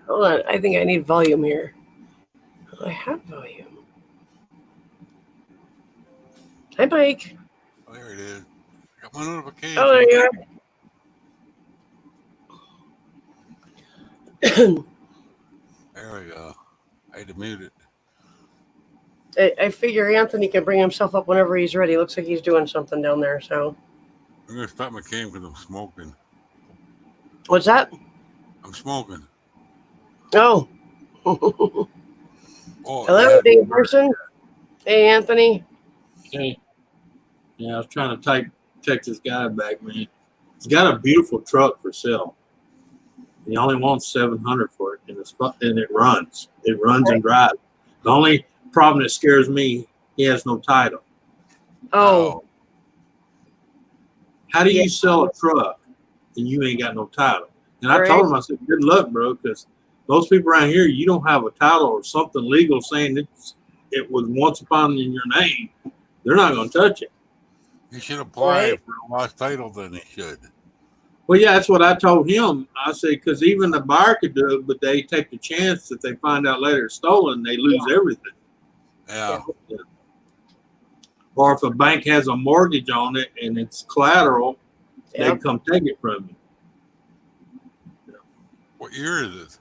Hold on. I think I need volume here. I have volume. Hi, Mike. Oh, there it is. Got my notification. Oh, there you are. There we go. I had to mute it. I figure Anthony can bring himself up whenever he's ready. Looks like he's doing something down there. So I'm going to stop my cam because I'm smoking. what's that? I'm smoking. Oh. Oh, Hello, Dave Person. Hey, Anthony. Okay. Yeah, I was trying to text this guy back, man. He's got a beautiful truck for sale. He only wants $700 for it, and it runs. It runs and drives. The only problem that scares me, he has no title. Oh. How do you sell a truck and you ain't got no title? And I told him, I said, good luck, bro, because those people around here, you don't have a title or something legal saying it was once upon in your name. They're not going to touch it. You should apply for a lost title, then he should. Well, yeah, that's what I told him. I said, because even the buyer could do it, but they take the chance that they find out later it's stolen, they lose everything. Yeah. Or if a bank has a mortgage on it and it's collateral, they come take it from you. What year is it?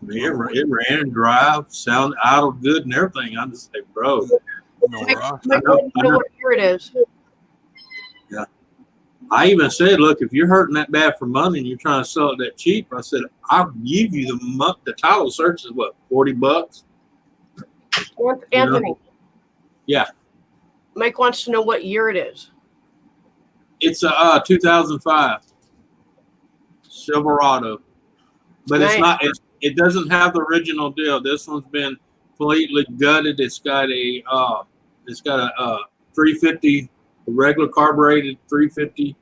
It ran and drive, sound idle good and everything. I just say, bro. I know what year it is. Yeah. I even said, look, if you're hurting that bad for money and you're trying to sell it that cheap, I said, I'll give you the title search is what, $40? Anthony. Yeah. Mike wants to know what year it is. It's a 2005 Silverado, but it's not. It doesn't have the original deal. This one's been completely gutted. It's got a 350, a regular carbureted 350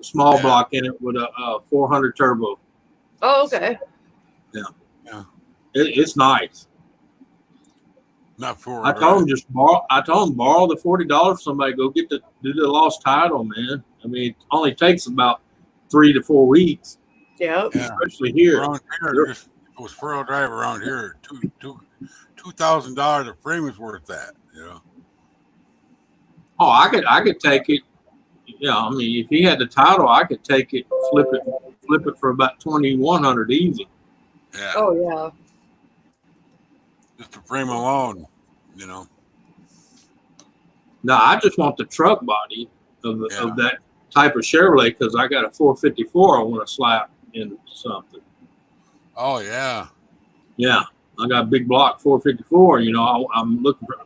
small block in it with a 400 turbo. Oh, okay. Yeah. It's nice. Not for. I told him borrow the $40 from somebody. Go do the lost title, man. I mean, it only takes about 3 to 4 weeks. Yeah. Especially here. Around here, it was 4-wheel drive around here. $2,000 a frame is worth that. You know. Oh, I could take it. Yeah, I mean, if he had the title, I could take it, flip it for about $2,100 easy. Yeah. Oh yeah. Just the frame alone, you know. No, I just want the truck body of that type of Chevrolet because I got a 454 I want to slap in something. Oh yeah. Yeah, I got a big block 454. You know, I'm looking for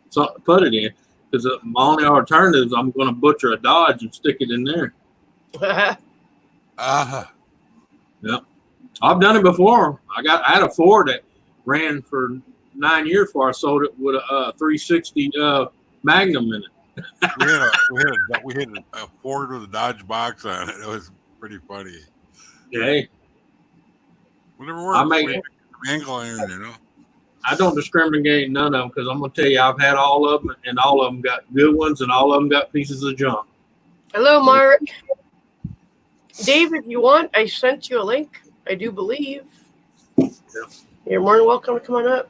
something to put it in because my only alternative is I'm going to butcher a Dodge and stick it in there. Yeah, I've done it before. I had a Ford that ran for 9 years before I sold it with a 360 Magnum in it. we had a Ford with a Dodge box on it. It was pretty funny. Yeah. Whatever works. Angling, you know. I don't discriminate none of them because I'm going to tell you, I've had all of them, and all of them got good ones, and all of them got pieces of junk. Hello, Mark. Dave, if you want, I sent you a link. I do believe. Yeah. You're more than welcome to come on up.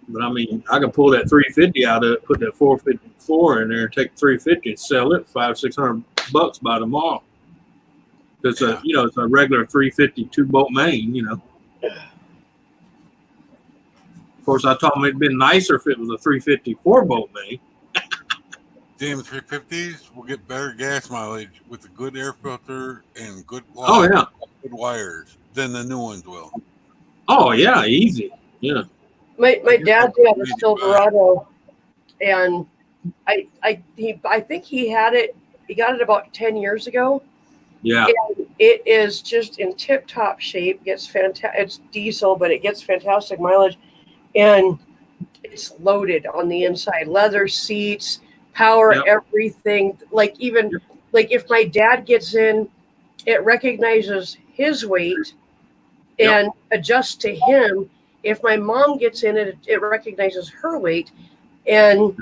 But I mean, I can pull that 350 out of it, put that 454 in there, and take 350 and sell it $500-600 by tomorrow. Because it's a regular 350 2-bolt main, you know. Of course, I told him it'd been nicer if it was a 350 4-bolt main. Damn 350s will get better gas mileage with a good air filter and good good wires than the new ones will. Oh yeah, easy. Yeah. My dad had a Silverado, and I think he had it. He got it about 10 years ago. Yeah. And it is just in tip-top shape. Gets fantastic. It's diesel, but it gets fantastic mileage, and it's loaded on the inside. Leather seats, power, everything. Like if my dad gets in, it recognizes his weight and adjusts to him. If my mom gets in it, it recognizes her weight, and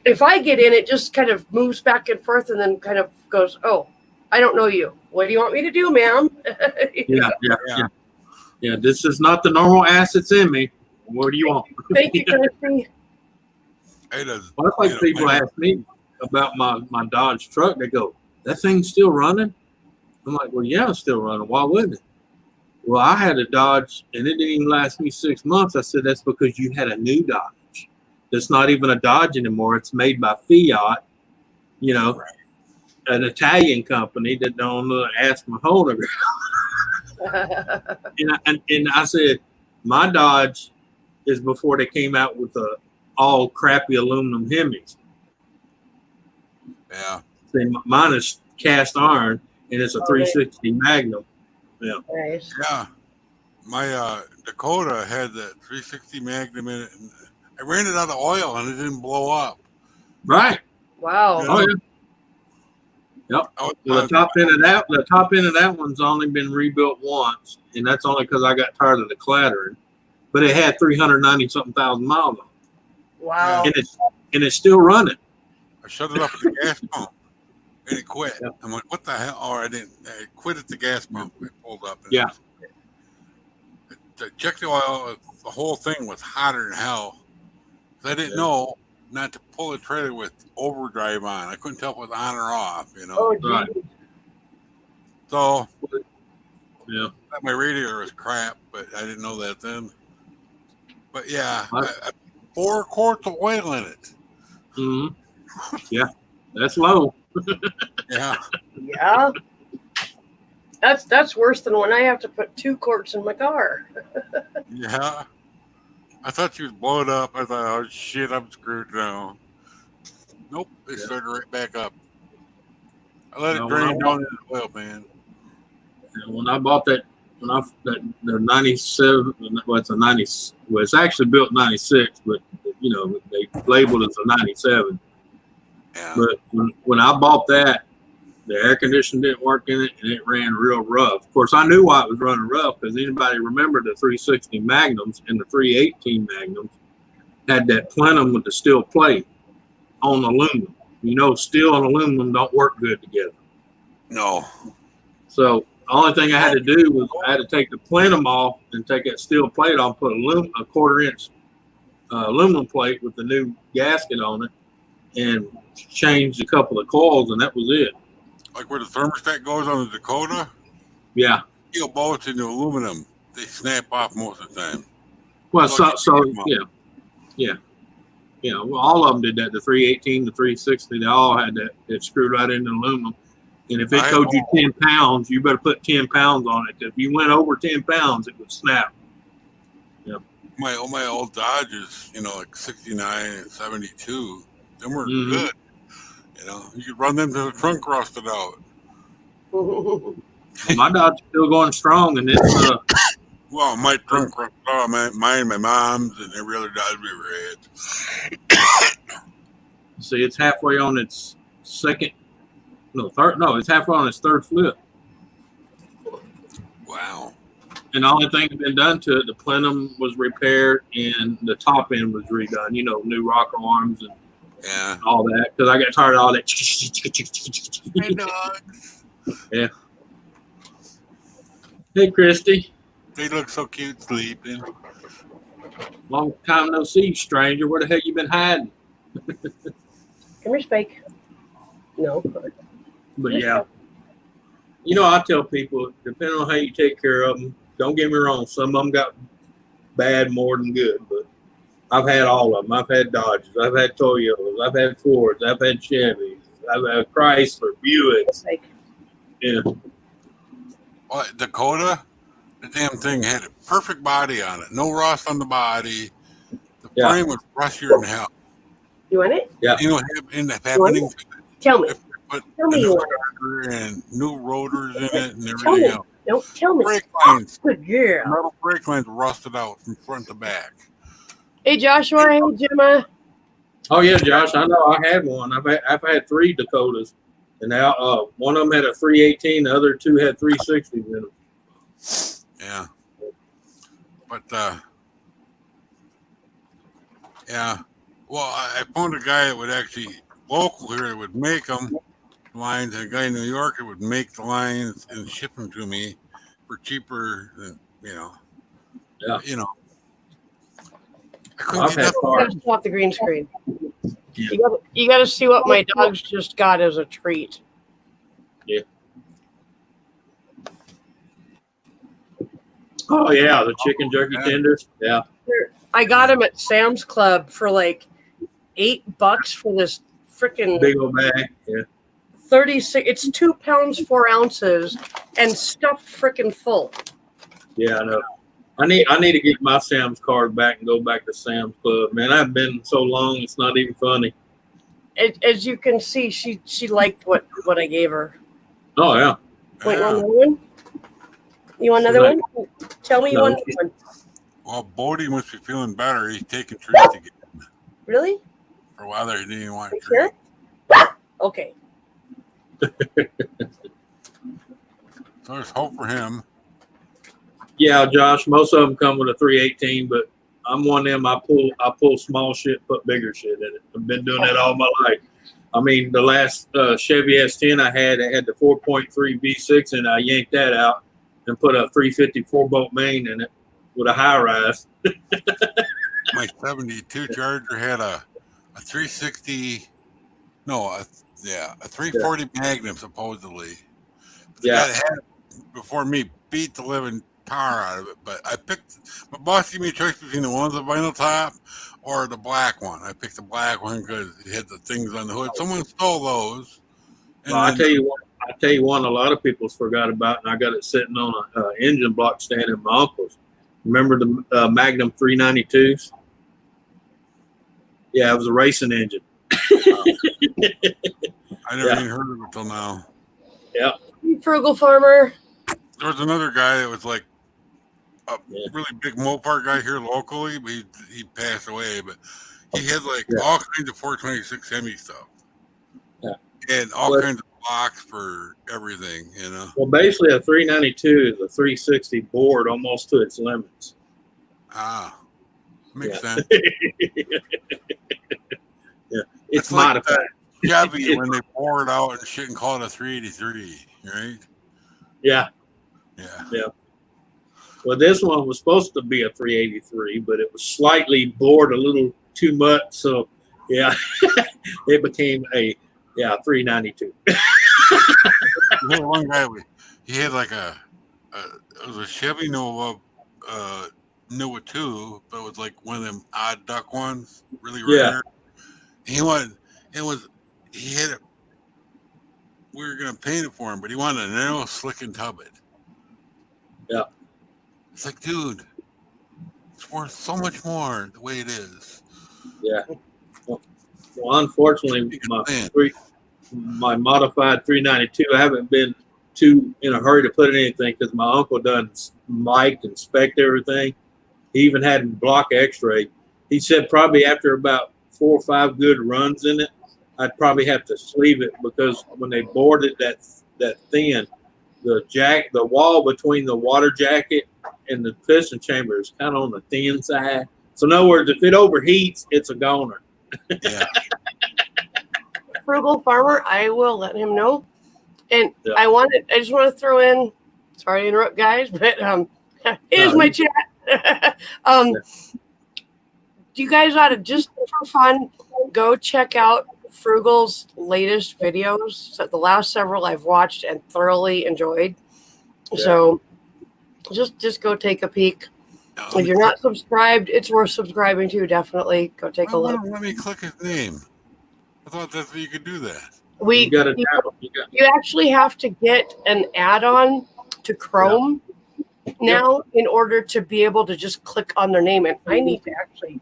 if I get in, it just kind of moves back and forth and then kind of goes, oh, I don't know you. What do you want me to do, ma'am? Yeah, this is not the normal ass that's in me. What do you want? Thank you, Kirsty. Well, that's like people ask me about my Dodge truck. They go, that thing's still running? I'm like, well, yeah, it's still running. Why wouldn't it? Well, I had a Dodge, and it didn't even last me 6 months. I said, that's because you had a new Dodge. That's not even a Dodge anymore. It's made by Fiat, you know, an Italian company that don't ask my whole and I said, my Dodge is before they came out with all crappy aluminum Hemis. Yeah. See, mine is cast iron, and it's a 360 Magnum. Yeah. Nice. Yeah. My Dakota had that 360 Magnum in it. And I ran it out of oil, and it didn't blow up. Right. Wow. Oh, yeah. Yep. Well, the top end of that one's only been rebuilt once, and that's only because I got tired of the clattering. But it had 390-something thousand miles on it. Wow. And it's still running. I shut it up at the gas pump, and it quit. Yep. I'm like, what the hell? Or I didn't. I quit at the gas pump. It pulled up. And Yeah. To check the oil, the whole thing was hotter than hell. I didn't know not to pull the trailer with overdrive on. I couldn't tell if it was on or off, you know. Oh, Right. So, Yeah. my radiator was crap, but I didn't know that then. But yeah, 4 quarts of oil in it. Mm-hmm. Yeah, that's low. Yeah. Yeah. That's worse than when I have to put 2 quarts in my car. Yeah. I thought she was blowing up. I thought, oh shit, I'm screwed now. Nope, it started right back up. I let it drain down into the oil, man. And when I bought the 97, well, it's a 90. Well, it's actually built 96, but you know they labeled it as a 97. Yeah. But when I bought that, the air conditioning didn't work in it, and it ran real rough. Of course, I knew why it was running rough because anybody remember the 360 Magnums and the 318 Magnums had that plenum with the steel plate on aluminum. You know, steel and aluminum don't work good together. No. So the only thing I had to do was I had to take the plenum off and take that steel plate off, put a 1/4-inch aluminum plate with the new gasket on it, and change a couple of coils, and that was it. Like where the thermostat goes on the Dakota? Yeah. Steel bolts into aluminum. They snap off most of the time. Well, yeah. Well, all of them did that. The 318, the 360, they all had that. It screwed right into aluminum. And if it told you 10 pounds, you better put 10 pounds on it. If you went over 10 pounds, it would snap. Yeah. My old Dodges, you know, like 69 and 72, them were good. You know, you could run them to the trunk rusted out. Well, my Dodge is still going strong, and it's well, my trunk rusted out. Mine, my mom's, and every other Dodge we ever had. See, it's halfway on its third. No, it's halfway on its third flip. Wow. And the only thing that's been done to it, the plenum was repaired and the top end was redone. You know, new rocker arms and all that. Because I got tired of all that. Hey, dogs. Yeah. Hey, Christy. They look so cute sleeping. Long time no see, stranger. Where the heck you been hiding? Come here, Spike. No. But yeah. You know, I tell people, depending on how you take care of them, don't get me wrong, some of them got bad more than good, but I've had all of them. I've had Dodges, I've had Toyotas, I've had Fords, I've had Chevys, I've had Chrysler, Buicks. Yeah. Well, Dakota, the damn thing had a perfect body on it. No rust on the body. The frame was rustier than hell. You want it? Yeah. You know what ended up happening? Tell me. Tell me you want it. And new rotors in it and everything else. No, tell me. Brake lines. Good girl. Metal brake lines rusted out from front to back. Hey, Joshua. Hey, Gemma. Oh yeah, Josh. I know. I had one. I've had 3 Dakotas, and now one of them had a 318. The other 2 had 360s in them. Yeah. But yeah, Well, I found a guy that would actually local here that would make them lines, and a guy in New York that would make the lines and ship them to me for cheaper than Yeah. I couldn't I've get had that. cars. Off the green screen. Yeah. You got to see what my dogs just got as a treat. Oh yeah, the chicken jerky tenders. Yeah. I got them at Sam's Club for like $8 for this freaking Big old bag. Yeah. 36. It's 2 pounds 4 ounces and stuffed freaking full. Yeah, I know. I need to get my Sam's card back and go back to Sam's Club. Man, I've been so long, it's not even funny. As you can see, she liked what I gave her. Oh yeah. Wait, you want another one? You want another one? Tell me you want another one. Well, Bodie must be feeling better. He's taking treats again. Really? For a while there, he didn't even want to Sure? Okay. So there's hope for him. Yeah, Josh. Most of them come with a 318, but I'm one of them. I pull small shit, put bigger shit in it. I've been doing that all my life. I mean, the last Chevy S10 I had the 4.3 V6, and I yanked that out and put a 354 bolt main in it with a high rise. My 72 Charger had a 360, a 340 Magnum supposedly. But the guy that had it before me beat the living tar out of it. But my boss gave me a choice between the one with the vinyl top or the black one. I picked the black one because it had the things on the hood. Someone stole those. And Well, I tell you one. A lot of people forgot about, and I got it sitting on an engine block stand at my uncle's. Remember the Magnum 392s? Yeah, it was a racing engine. I never even heard of it till now. Yeah. Frugal farmer. There was another guy that was like a really big Mopar guy here locally, but he passed away. But he had all kinds of 426 Hemi stuff. Yeah. And all kinds of blocks for everything, Well, basically a 392 is a 360 board almost to its limits. Ah, makes sense. Yeah, it's modified. Chevy when they pour it out and shit and call it a 383, right? Yeah. Yeah. Well, this one was supposed to be a 383, but it was slightly bored a little too much, so yeah, it became a 392. One guy, he had like it was a Chevy Nova, Nova 2, but it was like one of them odd duck ones, really rare. He had it. We were gonna paint it for him, but he wanted a narrow, slick, and tub it. Yeah. It's like, dude, it's worth so much more the way it is. Yeah. Well, unfortunately, my modified 392, I haven't been too in a hurry to put in anything because my uncle done mic'd and spec'd everything. He even had block X-ray. He said probably after about 4 or 5 good runs in it, I'd probably have to sleeve it because when they bored it that thin, the wall between the water jacket and the piston chamber is kind of on the thin side. So in other words, if it overheats, it's a goner. Yeah. Frugal farmer, I will let him know. And I just want to throw in, sorry to interrupt guys, but here's my chat. You guys ought to, just for fun, go check out Frugal's latest videos. So the last several I've watched and thoroughly enjoyed. Yeah. So just go take a peek. If you're not subscribed, it's worth subscribing to. Definitely go take a look. Let me click his name. I thought that's you could do that. You actually have to get an add-on to Chrome now in order to be able to just click on their name. And I need to actually.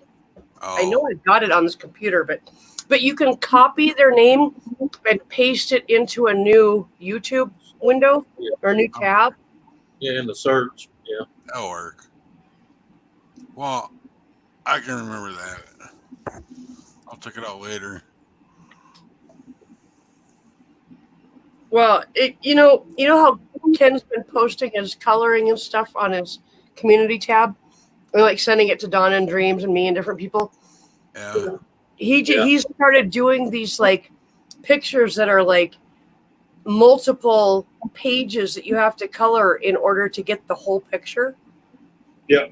I know I've got it on this computer, but you can copy their name and paste it into a new YouTube window or a new tab. Yeah, in the search. Yeah. That'll work. Well, I can remember that. I'll check it out later. Well, you know how Ken's been posting his coloring and stuff on his community tab? Or like sending it to Donna and Dreams and me and different people. Yeah. he started doing these like pictures that are like multiple pages that you have to color in order to get the whole picture. Yeah.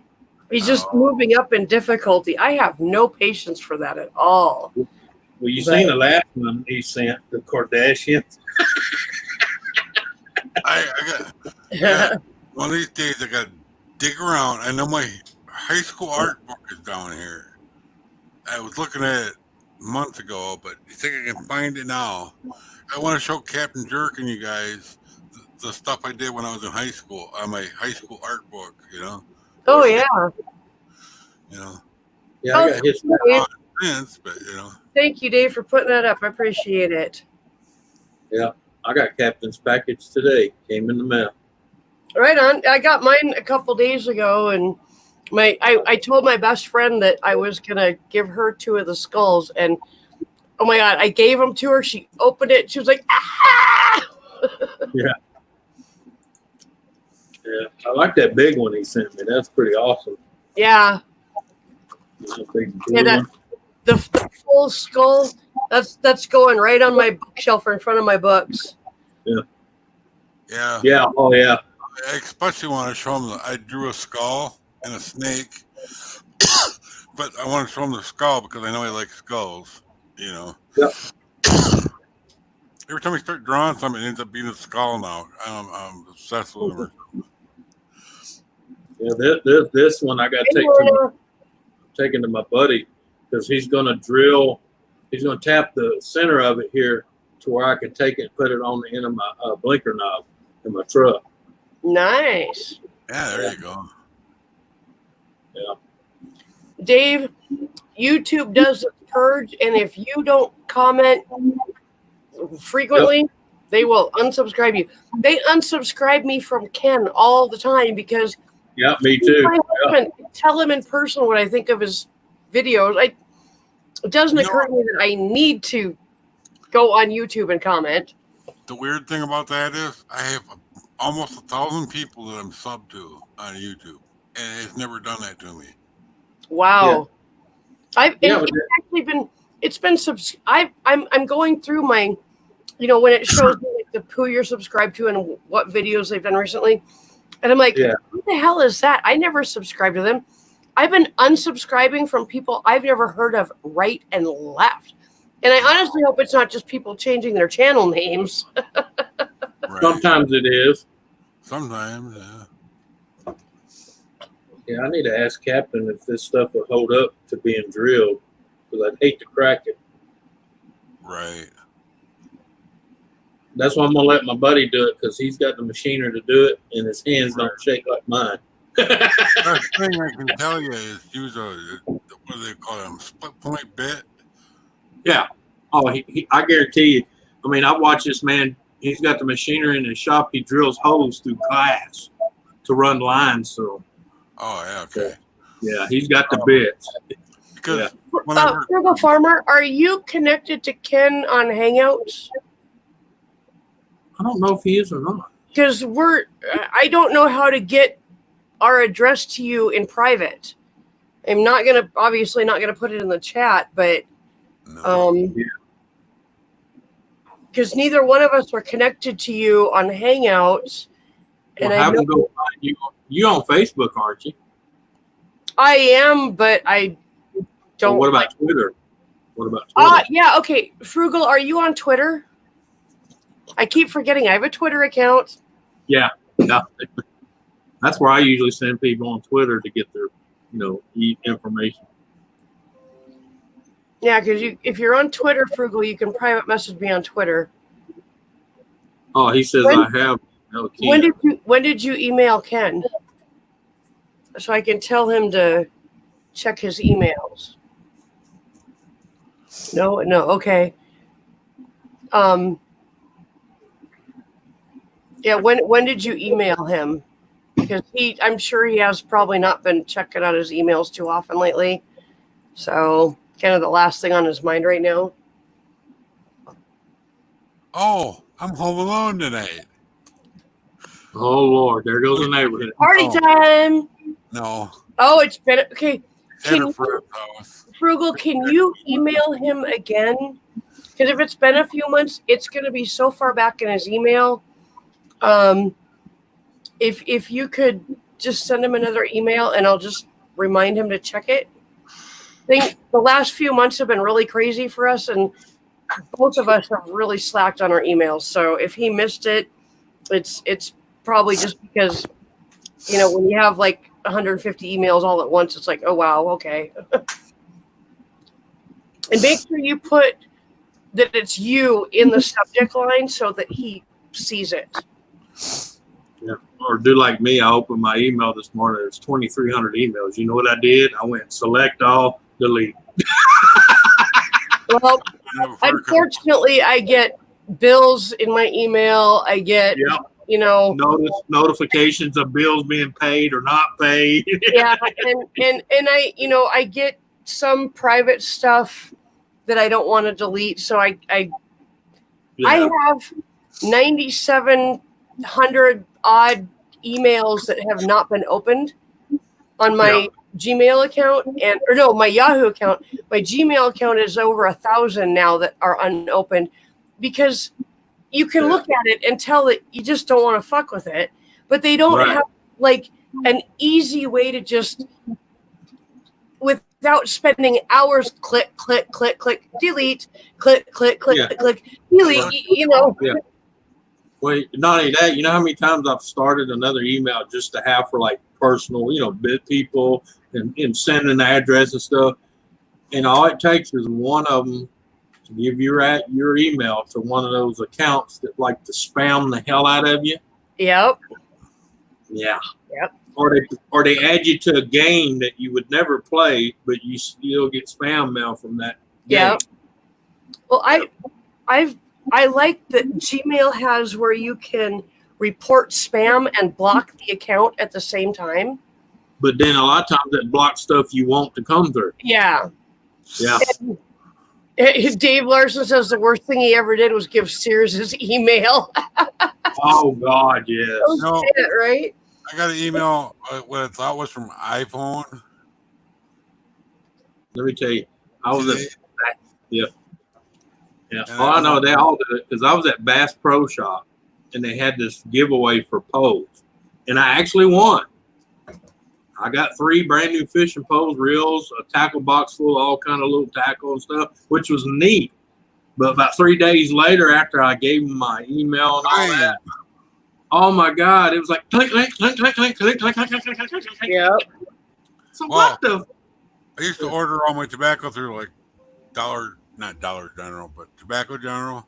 He's just moving up in difficulty. I have no patience for that at all. Well, you seen the last one he sent, the Kardashians? I got one of these days. I got to dig around. I know my high school art book is down here. I was looking at it months ago, but you think I can find it now? I want to show Captain Jerk and you guys the stuff I did when I was in high school on my high school art book. You know. Oh yeah. You know. Yeah, I got his. But you know. Thank you, Dave, for putting that up. I appreciate it. Yeah, I got Captain's package today. Came in the mail. Right on. I got mine a couple days ago, and I told my best friend that I was gonna give her 2 of the skulls, and oh my god, I gave them to her. She opened it. She was like, ah! Yeah. Yeah, I like that big one he sent me. That's pretty awesome. Yeah. Yeah, the full skull. That's going right on my bookshelf or in front of my books. Yeah. Yeah. Yeah. Oh yeah. I especially want to show them I drew a skull and a snake, but I want to show them the skull because I know he likes skulls. You know. Yeah. Every time I start drawing something, it ends up being a skull now. I'm obsessed with them. Yeah, this one I got taken to my buddy because he's going to drill. He's going to tap the center of it here to where I can take it and put it on the end of my blinker knob in my truck. Nice. Yeah, there you go. Yeah. Dave, YouTube does a purge, and if you don't comment frequently, they will unsubscribe you. They unsubscribe me from Ken all the time because yeah, me too. I tell him in person what I think of his videos. It doesn't occur to me that I need to go on YouTube and comment. The weird thing about that is I have almost 1,000 people that I'm subbed to on YouTube, and it's never done that to me. Wow. I'm going through my, when it shows me like who you're subscribed to and what videos they've done recently. And I'm like, what the hell is that? I never subscribed to them. I've been unsubscribing from people I've never heard of right and left. And I honestly hope it's not just people changing their channel names. Right. Sometimes it is. Sometimes, yeah. Yeah, I need to ask Captain if this stuff will hold up to being drilled because I'd hate to crack it. Right. That's why I'm going to let my buddy do it because he's got the machinery to do it and his hands don't shake like mine. First thing I can tell you is use what do they call them? Split point bit. Yeah. Oh, I guarantee you. I mean, I watch this man. He's got the machinery in his shop. He drills holes through glass to run lines through. Oh, yeah, okay. Yeah, he's got the bits. Because Frugal Farmer, are you connected to Ken on Hangouts? I don't know if he is or not. Because I don't know how to get our address to you in private. I'm obviously not gonna put it in the chat, but because neither one of us are connected to you on Hangouts. Well, and have them go find you. You on Facebook, aren't you? I am, but I don't. Well, what about Twitter? What about Twitter? Yeah, okay. Frugal, are you on Twitter? I keep forgetting I have a Twitter account. Yeah. That's where I usually send people on Twitter to get their, information. Yeah, because if you're on Twitter, Frugal, you can private message me on Twitter. Oh, he says I have. No key. When did you email Ken? So I can tell him to check his emails. No, okay. Yeah, when did you email him? Because I'm sure he has probably not been checking out his emails too often lately. So kind of the last thing on his mind right now. Oh, I'm home alone tonight. Oh Lord, there goes the neighborhood. Party time. No. Oh, it's been okay. Krugel, can you email him again? Because if it's been a few months, it's going to be so far back in his email. If you could just send him another email, and I'll just remind him to check it. I think the last few months have been really crazy for us, and both of us have really slacked on our emails. So if he missed it, it's probably just because, when you have like 150 emails all at once, it's like, oh wow, okay. And make sure you put that it's you in the subject line so that he sees it. Yeah. Or do like me. I opened my email this morning. There's 2,300 emails. You know what I did? I went select all, delete. Well, unfortunately, I get bills in my email. I get, notifications of bills being paid or not paid. Yeah, and I get some private stuff that I don't want to delete. So I have 9,700 odd emails that have not been opened on my Gmail account, my Yahoo account. My Gmail account is over 1,000 now that are unopened, because you can look at it and tell that you just don't want to fuck with it, but they don't have like an easy way to just, without spending hours, click, delete, click, delete, Yeah. Well, not only that, you know how many times I've started another email just to have for like personal, bit people and send an address and stuff. And all it takes is one of them to give your email to one of those accounts that like to spam the hell out of you. Yep. Yeah. Yep. Or they add you to a game that you would never play, but you still get spam mail from that game. Yeah. Well, I like that Gmail has where you can report spam and block the account at the same time. But then a lot of times it blocks stuff you want to come through. Yeah. Yeah. And Dave Larson says the worst thing he ever did was give Sears his email. Oh, God, yes. No, right? I got an email, what I thought was from iPhone. Let me tell you, I was at Yeah. Oh, I know they all did it because I was at Bass Pro Shop and they had this giveaway for poles, and I actually won. I got 3 brand new fishing poles, reels, a tackle box full of all kind of little tackle and stuff, which was neat. But about 3 days later, after I gave them my email and all that, oh my God, it was like click. Yep. So what the? I used to order all my tobacco through like not Dollar General, but Tobacco General.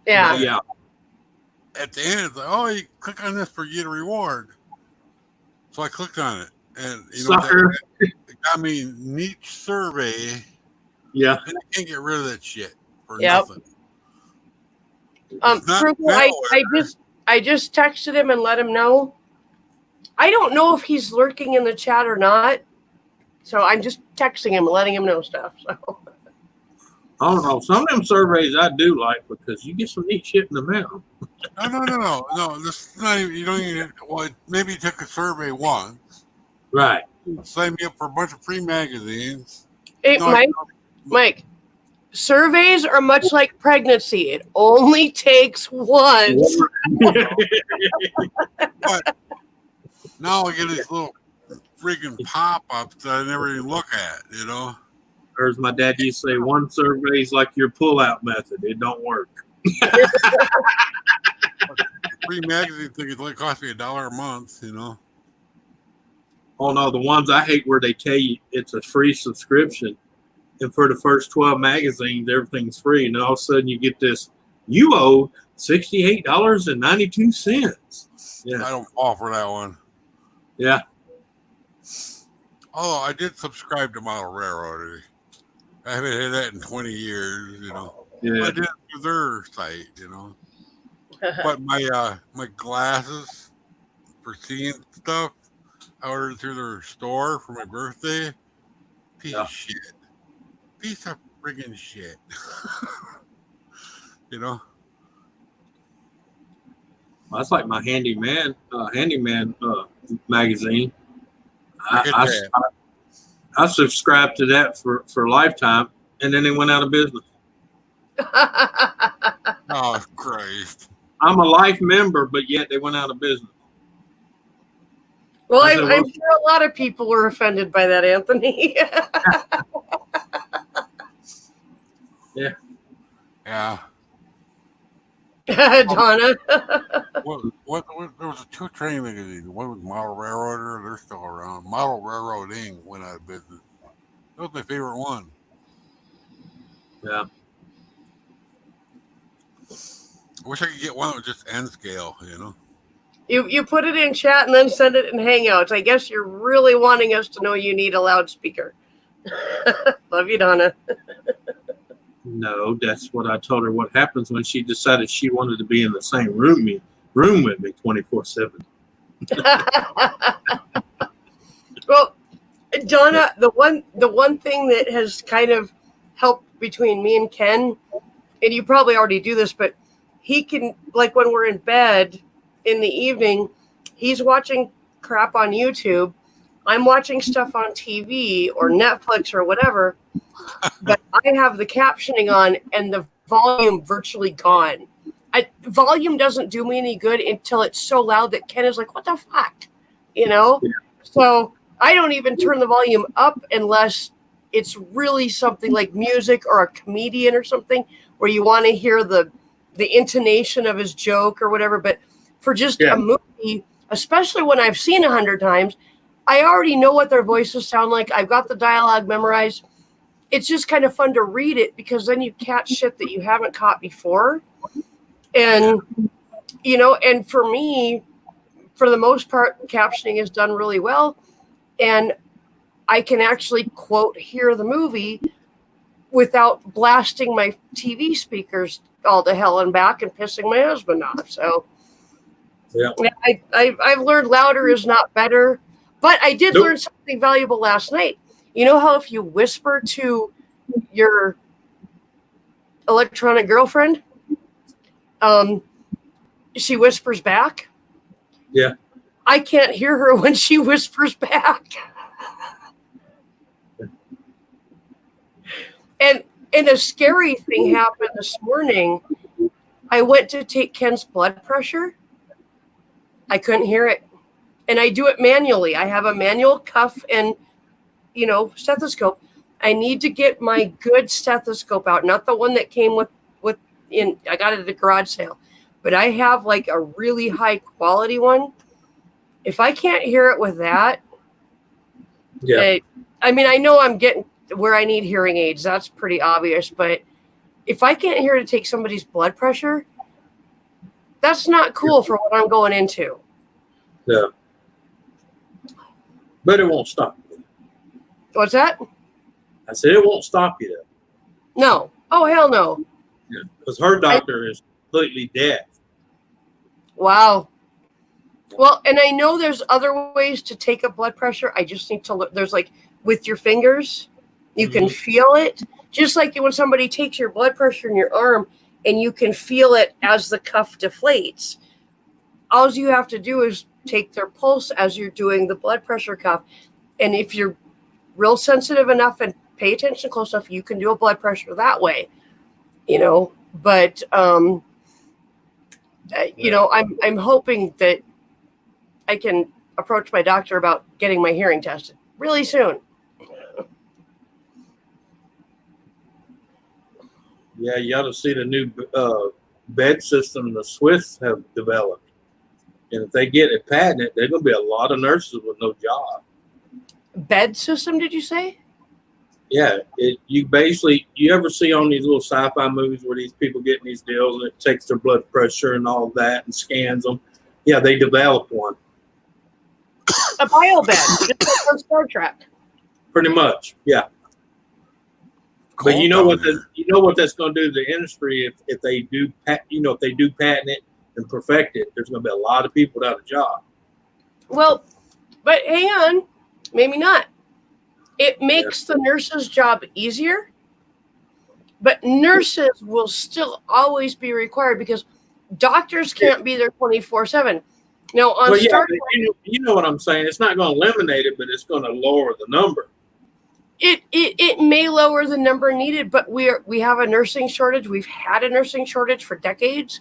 Yeah. Yeah. At the end, it's like, you click on this for you get a reward. So I clicked on it, and Sucker. It got me niche survey. Yeah. And I can't get rid of that shit for nothing. I just texted him and let him know. I don't know if he's lurking in the chat or not, so I'm just texting him and letting him know stuff. So. I don't know. Some of them surveys I do like because you get some neat shit in the mail. No. This is not even. You don't even. Well, maybe you took a survey once. Right. Sign me up for a bunch of free magazines. Hey, Mike. Surveys are much like pregnancy. It only takes once. But now I get these little freaking pop-ups that I never even look at, Or as my dad used to say, one survey is like your pull-out method. It don't work. Free magazine thing is like cost me $1 a month, Oh no, the ones I hate where they tell you it's a free subscription, and for the first 12 magazines, everything's free, and then all of a sudden you get this, you owe $68.92. Yeah, I don't fall for that one. Yeah. Oh, I did subscribe to Model Railroad. I haven't had that in 20 years, Yeah. I did it through their site, But my glasses for seeing stuff, I ordered through their store for my birthday. Piece of shit. Piece of friggin' shit. That's like my handyman magazine. I subscribed to that for lifetime, and then they went out of business. Oh, Christ. I'm a life member, but yet they went out of business. Well, I said, I'm sure a lot of people were offended by that, Anthony. Yeah. Yeah. Donna. What, there was two train magazines. One was Model Railroader. They're still around. Model Railroading went out of business. That was my favorite one. Yeah. I wish I could get one that was just N scale, You put it in chat and then send it in Hangouts. I guess you're really wanting us to know you need a loudspeaker. Love you, Donna. No, that's what I told her. What happens when she decided she wanted to be in the same room with me 24/7. Well, Donna, the one thing that has kind of helped between me and Ken, and you probably already do this, but he can, like when we're in bed in the evening, he's watching crap on YouTube. I'm watching stuff on TV or Netflix or whatever, but I have the captioning on and the volume virtually gone. Volume doesn't do me any good until it's so loud that Ken is like, what the fuck? Yeah. So I don't even turn the volume up unless it's really something like music or a comedian or something where you want to hear the intonation of his joke or whatever. But for just a movie, especially when I've seen 100 times, I already know what their voices sound like. I've got the dialogue memorized. It's just kind of fun to read it because then you catch shit that you haven't caught before. And, and for me, for the most part, captioning is done really well. And I can actually, quote, hear the movie without blasting my TV speakers all to hell and back and pissing my husband off. So yeah, I've learned louder is not better. But I did learn something valuable last night. You know how if you whisper to your electronic girlfriend, she whispers back? Yeah. I can't hear her when she whispers back. And a scary thing happened this morning. I went to take Ken's blood pressure. I couldn't hear it. And I do it manually. I have a manual cuff and, stethoscope. I need to get my good stethoscope out, not the one that came with I got it at a garage sale. But I have like a really high quality one. If I can't hear it with that, I know I'm getting where I need hearing aids. That's pretty obvious. But if I can't hear to take somebody's blood pressure, that's not cool for what I'm going into. Yeah. But it won't stop you. What's that? I said it won't stop you though. No. Oh, hell no. Yeah. Because her doctor is completely deaf. Wow. Well, and I know there's other ways to take a blood pressure. I just need to look. There's like with your fingers, you can feel it. Just like when somebody takes your blood pressure in your arm and you can feel it as the cuff deflates. All you have to do is take their pulse as you're doing the blood pressure cuff. And if you're real sensitive enough and pay attention close enough, you can do a blood pressure that way, But, I'm hoping that I can approach my doctor about getting my hearing tested really soon. Yeah, you ought to see the new bed system the Swiss have developed. And if they get it patented, there's going to be a lot of nurses with no job. Bed system, did you say? Yeah, you ever see on these little sci-fi movies where these people get in these deals and it takes their blood pressure and all that and scans them? Yeah, they developed one. A bio bed, just like on Star Trek. Pretty much, yeah. But you know what that's going to do to the industry if they do patent it and perfect it. There's going to be a lot of people without a job. Well, but hang on, maybe not. It makes the nurse's job easier, but nurses will still always be required because doctors can't be there 24/7. Now on Star Trek, you know what I'm saying. It's not going to eliminate it, but it's going to lower the number. It may lower the number needed, but we have a nursing shortage. We've had a nursing shortage for decades.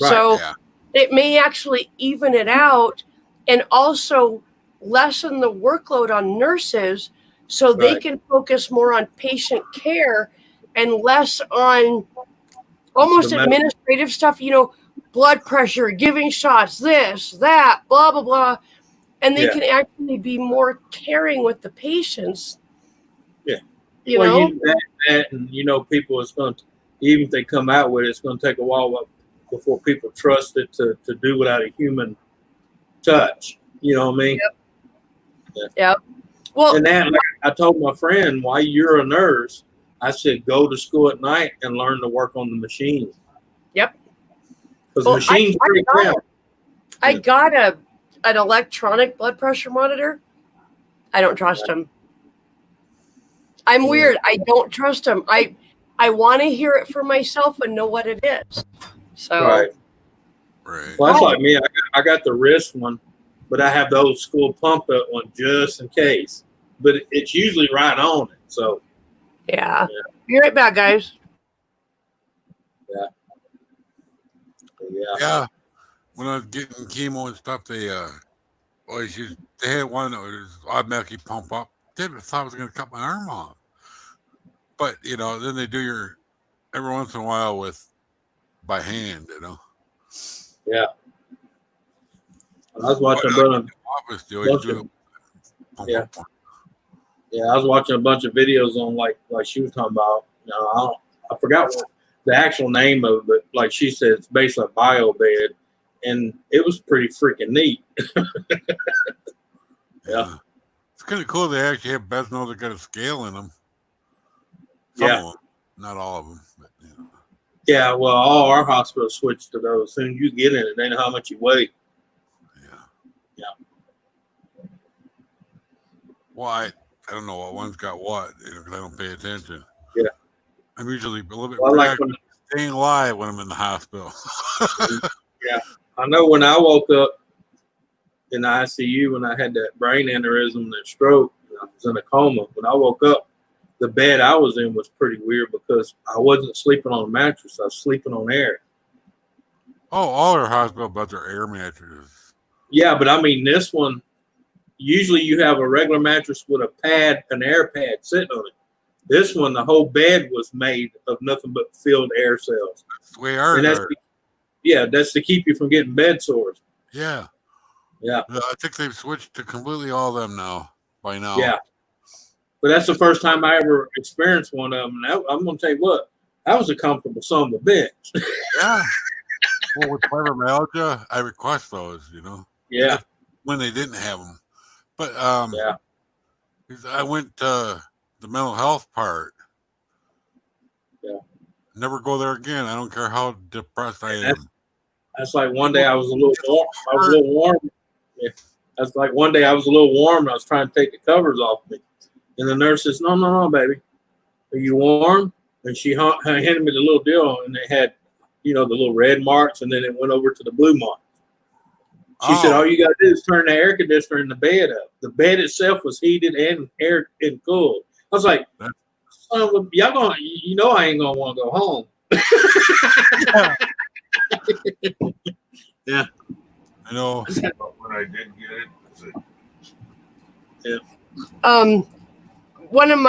Right, So yeah. it may actually even it out and also lessen the workload on nurses so they Right. can focus more on patient care and less on almost The medical- administrative stuff, blood pressure, giving shots, this, that, blah, blah, blah. And they Yeah. can actually be more caring with the patients. Yeah. You well, know? that, and people, it's going to, even if they come out with it, it's going to take a while before people trust it to do without a human touch. You know what I mean? Yep. Well, And that, like, I told my friend, why you're a nurse, I said, go to school at night and learn to work on the machine. Yep. Because Well, machines pretty crap. I got an electronic blood pressure monitor. I don't trust them. I'm weird. I don't trust them. I want to hear it for myself and know what it is. So Right. Well, that's like me. I got the wrist one, but I have the old school pump up one just in case. But it's usually right on it. So yeah. Be right back, guys. Yeah. When I was getting chemo and stuff, they had one that was automatically pump up. I thought I was going to cut my arm off. But, then they do every once in a while by hand, Yeah. I was watching I was watching a bunch of videos on like she was talking about. I forgot what the actual name of it, but like she said, it's basically a bio bed, and it was pretty freaking neat. Yeah. It's kind of cool. They actually have beds now that got a scale in them. Some of them, not all of them. But, Yeah, well, all our hospitals switched to those. As soon as you get in it, they know how much you weigh. Yeah. Well, I don't know what one's got what, because I don't pay attention. Yeah. I'm usually a little bit staying alive when I'm in the hospital. Yeah. I know when I woke up in the ICU when I had that brain aneurysm and that stroke, and I was in a coma. When I woke up, the bed I was in was pretty weird because I wasn't sleeping on a mattress. I was sleeping on air. Oh, all our hospital beds are air mattresses. Yeah, but I mean, this one, usually you have a regular mattress with a pad, an air pad sitting on it. This one, the whole bed was made of nothing but filled air cells. That's the way ours are. That's to keep you from getting bed sores. Yeah. Yeah. I think they've switched to completely all of them now, by now. Yeah. But that's the first time I ever experienced one of them. And I'm going to tell you what, that was a comfortable son of a bitch. Yeah. Well, with fibromyalgia, I request those, Yeah. When they didn't have them. But I went to the mental health part. Yeah. Never go there again. I don't care how depressed I am. That's like one day I was a little warm. Yeah. That's like one day I was a little warm and I was trying to take the covers off me. And the nurse says, no, baby. Are you warm? And she handed me the little deal and it had, the little red marks and then it went over to the blue marks. She said, all you got to do is turn the air conditioner in the bed up. The bed itself was heated and air and cooled. I was like, y'all going, I ain't going to want to go home. Yeah. I know. When I did get it, One of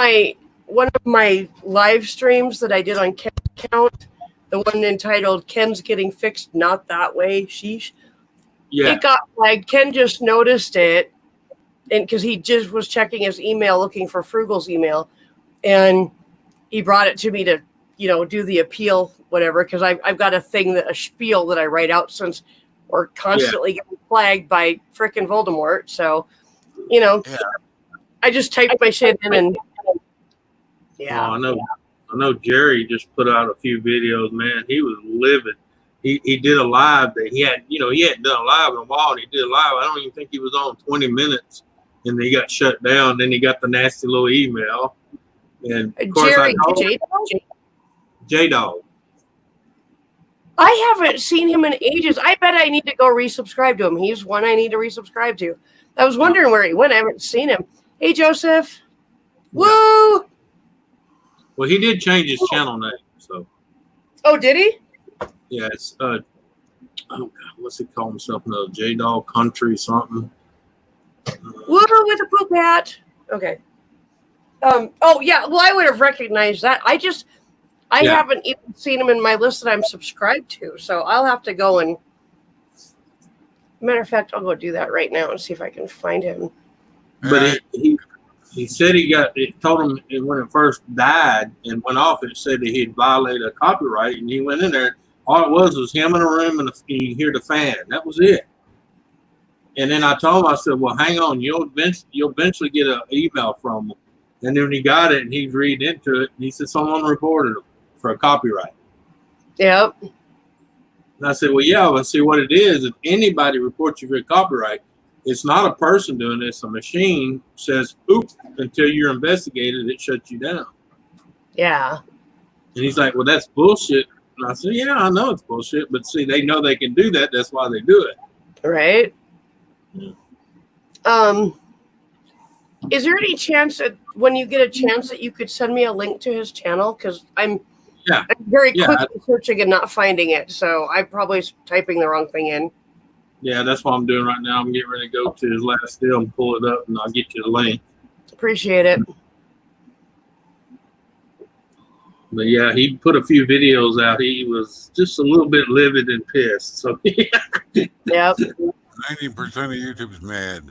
my live streams that I did on Ken's account, the one entitled "Ken's Getting Fixed Not That Way," sheesh. Yeah. It got flagged. Ken just noticed it, and because he just was checking his email, looking for Frugal's email, and he brought it to me to, do the appeal, whatever. Because I've got a spiel that I write out since we're constantly getting flagged by frickin' Voldemort. So, I just typed my shit in and Oh, I know Jerry just put out a few videos, man. He was livid. He did a live that he hadn't done a live in a while. And he did a live. I don't even think he was on 20 minutes, and then he got shut down. Then he got the nasty little email. And of course, Jerry, J-Dog. I haven't seen him in ages. I bet I need to go resubscribe to him. He's one I need to resubscribe to. I was wondering where he went. I haven't seen him. Hey, Joseph. Woo! Well, he did change his channel name. So, Oh, did he? yeah, it's, oh, God, what's he call himself now? J-Dog Country something. Woo, with a poop hat. Okay. Oh, yeah. Well, I would have recognized that. I Yeah. haven't even seen him in my list that I'm subscribed to. So I'll have to go and. Matter of fact, I'll go do that right now and see if I can find him. But he said it told him when it first died and went off, it said that he'd violated a copyright, and he went in there. All it was him in a room and you hear the fan. That was it. And then I told him, I said, well, hang on, you'll eventually get an email from him. And then when he got it and he's reading into it, and he said someone reported him for a copyright. Yep. And I said, well, yeah, let's see what it is. If anybody reports you for a copyright, it's not a person doing this. A machine says, oops, until you're investigated, it shuts you down. Yeah. And he's like, well, that's bullshit. And I said, yeah, I know it's bullshit. But see, they know they can do that. That's why they do it. Right. Yeah. Is there any chance that when you get a chance that you could send me a link to his channel? Because I'm very quickly searching and not finding it. So I'm probably typing the wrong thing in. Yeah, that's what I'm doing right now. I'm getting ready to go to his last deal and pull it up, and I'll get you the link. Appreciate it. But yeah, he put a few videos out. He was just a little bit livid and pissed. So Yep. 90% of YouTube's mad.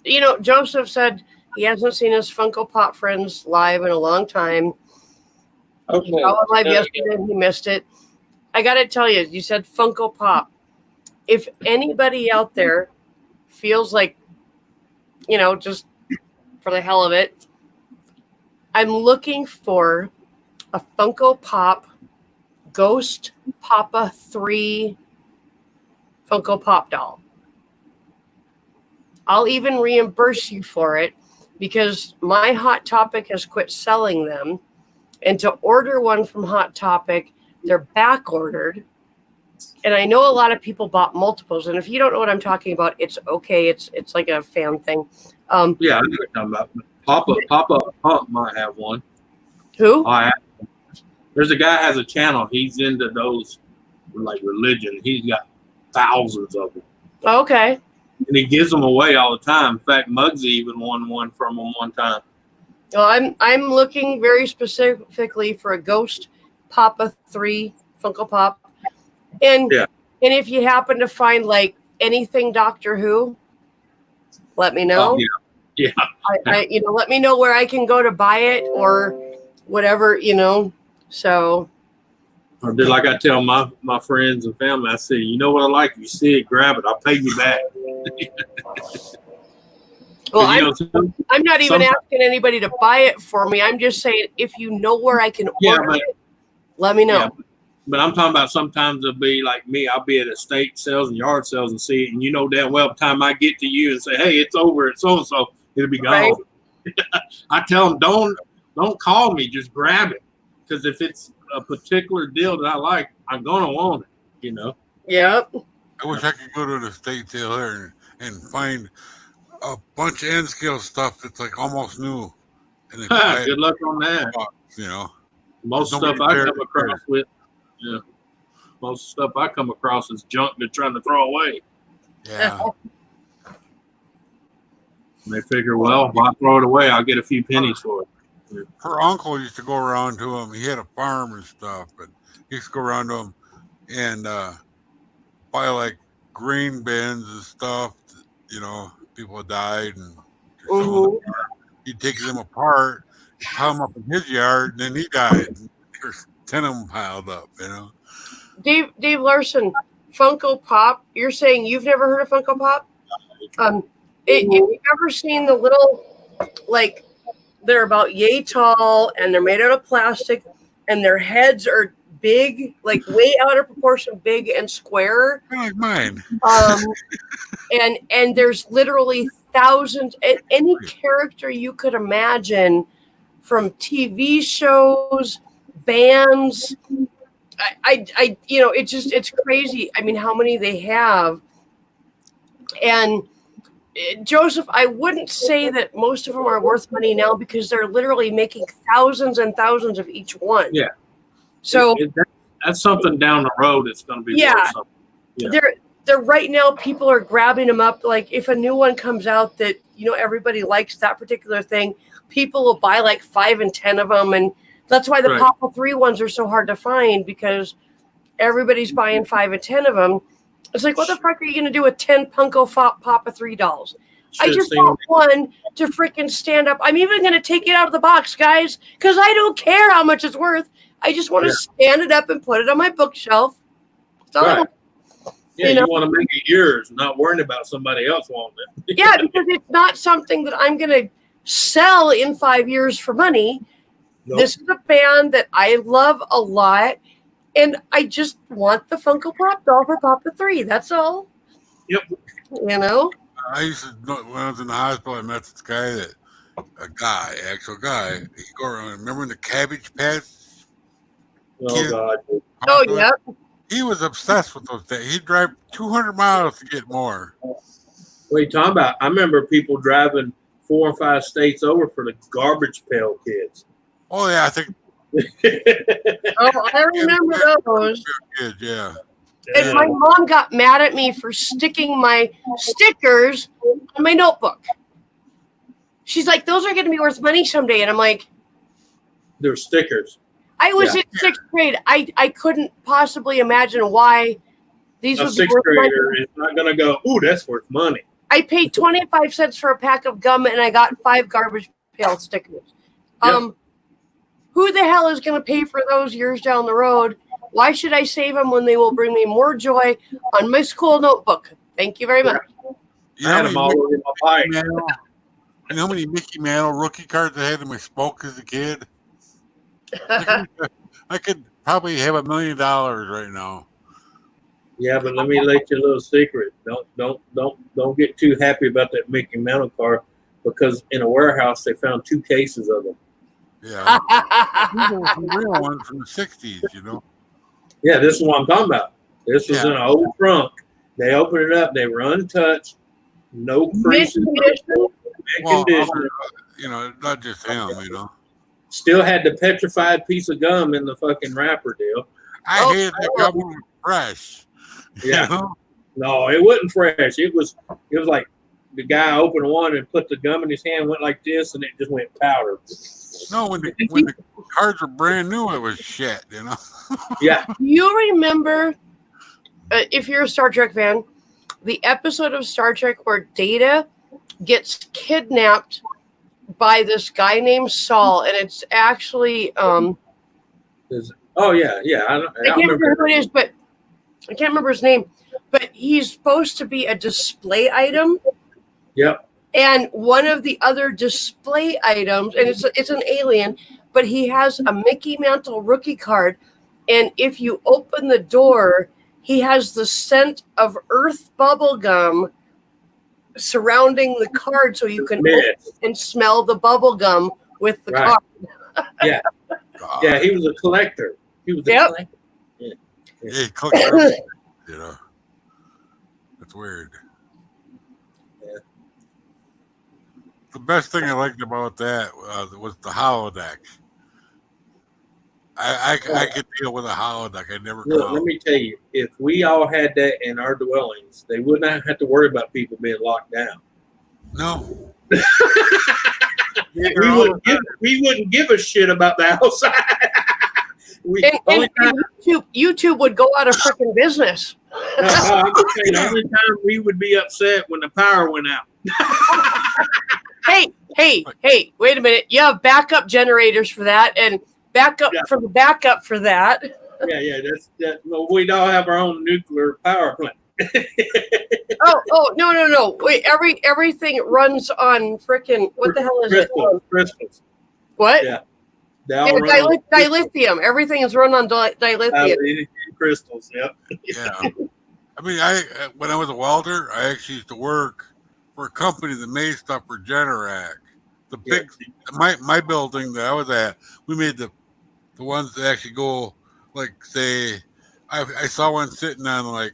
You know, Joseph said he hasn't seen his Funko Pop friends live in a long time. Okay. He saw it live yesterday and he missed it. I got to tell you, you said Funko Pop. If anybody out there feels like, you know, just for the hell of it, I'm looking for a Funko Pop Ghost Papa 3 Funko Pop doll. I'll even reimburse you for it because my Hot Topic has quit selling them. And to order one from Hot Topic, they're back ordered. And I know a lot of people bought multiples. And if you don't know what I'm talking about, it's okay. It's like a fan thing. Yeah, I know what you're talking about. Papa Pump might have one. Who? There's a guy has a channel. He's into those like religion. He's got thousands of them. Okay. And he gives them away all the time. In fact, Muggsy even won one from him one time. Well, I'm looking very specifically for a Ghost Papa 3 Funko Pop. And if you happen to find like anything Doctor Who, let me know. Yeah. I let me know where I can go to buy it or whatever, So or did like I tell my friends and family, I say, you know what I like? If you see it, grab it. I'll pay you back. Well, I'm not even asking anybody to buy it for me. I'm just saying if you know where I can order it, let me know. Yeah, but I'm talking about sometimes it'll be like me. I'll be at estate sales and yard sales and see it, and you know damn well by the time I get to you and say, hey, it's over at so-and-so, it'll be gone. Right. I tell them, don't call me, just grab it. Because if it's a particular deal that I like, I'm going to want it, Yep. I wish I could go to the estate sale there and find a bunch of N-scale stuff that's like almost new. And good luck on that. Most stuff I come across with, most stuff I come across is junk they're trying to throw away. Yeah. And they figure, well, if I throw it away, I'll get a few pennies for it. Yeah. Her uncle used to go around to him. He had a farm and stuff, but he used to go around to him and buy like grain bins and stuff. People died, and he'd take them apart, pile them up in his yard, and then he died. There's 10 of them piled up. Dave Larson, Funko Pop. You're saying you've never heard of Funko Pop? Have you ever seen the little, like, they're about yay tall and they're made out of plastic and their heads are big, like way out of proportion, big and square. Like mine. And there's literally thousands, any character you could imagine from TV shows, bands. It's crazy. I mean, how many they have. And Joseph, I wouldn't say that most of them are worth money now because they're literally making thousands and thousands of each one. Yeah. So that's something down the road that's going to be Yeah. worth something. Yeah. They're right now. People are grabbing them up. Like if a new one comes out that everybody likes that particular thing, people will buy like 5 and 10 of them, and that's why the Right. Papa 3 ones are so hard to find because everybody's buying 5 and 10 of them. It's like, what the fuck are you going to do with 10 Funko Papa 3 dolls? I Should've just seen bought one to freaking stand up. I'm even going to take it out of the box, guys, because I don't care how much it's worth. I just want to stand it up and put it on my bookshelf. That's all I Right. want. Yeah, you want to make it yours, not worrying about somebody else wanting it. Yeah, because it's not something that I'm going to sell in 5 years for money. Nope. This is a band that I love a lot, and I just want the Funko Pop doll for Papa 3. That's all. Yep. I used to know when I was in the hospital, I met this guy actual guy. He go around. Remember the Cabbage Patch? Oh, God. Oh, yeah. He was obsessed with those things. He'd drive 200 miles to get more. What are you talking about? I remember people driving 4 or 5 states over for the Garbage Pail Kids. Oh, yeah, I think. Oh, I remember those. Kids, yeah. And my mom got mad at me for sticking my stickers on my notebook. She's like, those are going to be worth money someday. And I'm like, They're stickers. I was in 6th grade. I couldn't possibly imagine why these A would be 6th worth money. grader is not going to go, ooh, that's worth money. I paid 25 cents for a pack of gum and I got 5 Garbage Pail stickers. Yep. Who the hell is going to pay for those years down the road? Why should I save them when they will bring me more joy on my school notebook? Thank you very much. You I know had them all over my bike. You know how many Mickey Mantle rookie cards I had in my spoke as a kid? I could probably have $1 million right now. Yeah, but let me let you a little secret. Don't get too happy about that Mickey Mantle card because in a warehouse they found 2 cases of them. Yeah. These are some real ones from the 60s, Yeah, this is what I'm talking about. This was in an old trunk. They opened it up. They were untouched. No creases. Well, not just him, Still had the petrified piece of gum in the fucking wrapper deal. I hated that gum when it was fresh. Yeah. No, it wasn't fresh. It was like the guy opened one and put the gum in his hand, went like this, and it just went powder. No, when the cards were brand new, it was shit, Yeah. You remember, if you're a Star Trek fan, the episode of Star Trek where Data gets kidnapped by this guy named Saul, and it's actually Oh yeah. I can't remember who it is, but I can't remember his name. But he's supposed to be a display item. Yep. And one of the other display items, and it's an alien, but he has a Mickey Mantle rookie card, and if you open the door, he has the scent of Earth bubble gum surrounding the card, so you can open and smell the bubble gum with the card. Yeah. Yeah, he was a collector. He was a collector. Yeah, he collected That's weird. Yeah. The best thing I liked about that was the holodeck. I could deal with a holodeck. I never. Look, let me tell you, if we all had that in our dwellings, they would not have to worry about people being locked down. No. we wouldn't give a shit about the outside. YouTube would go out of freaking business. I'm just saying, the only time we would be upset when the power went out. Hey, wait a minute. You have backup generators for that and backup for the backup for that. Yeah, that's that. Well, we don't have our own nuclear power plant. No. Wait, everything runs on freaking what the hell is crystals. What? Yeah. Dilithium. Everything is run on dilithium. Crystals. Yep. Yeah. I mean, when I was a welder, I actually used to work for a company that made stuff for Generac. The big, my building that I was at, we made the ones that actually go, like, say, I saw one sitting on like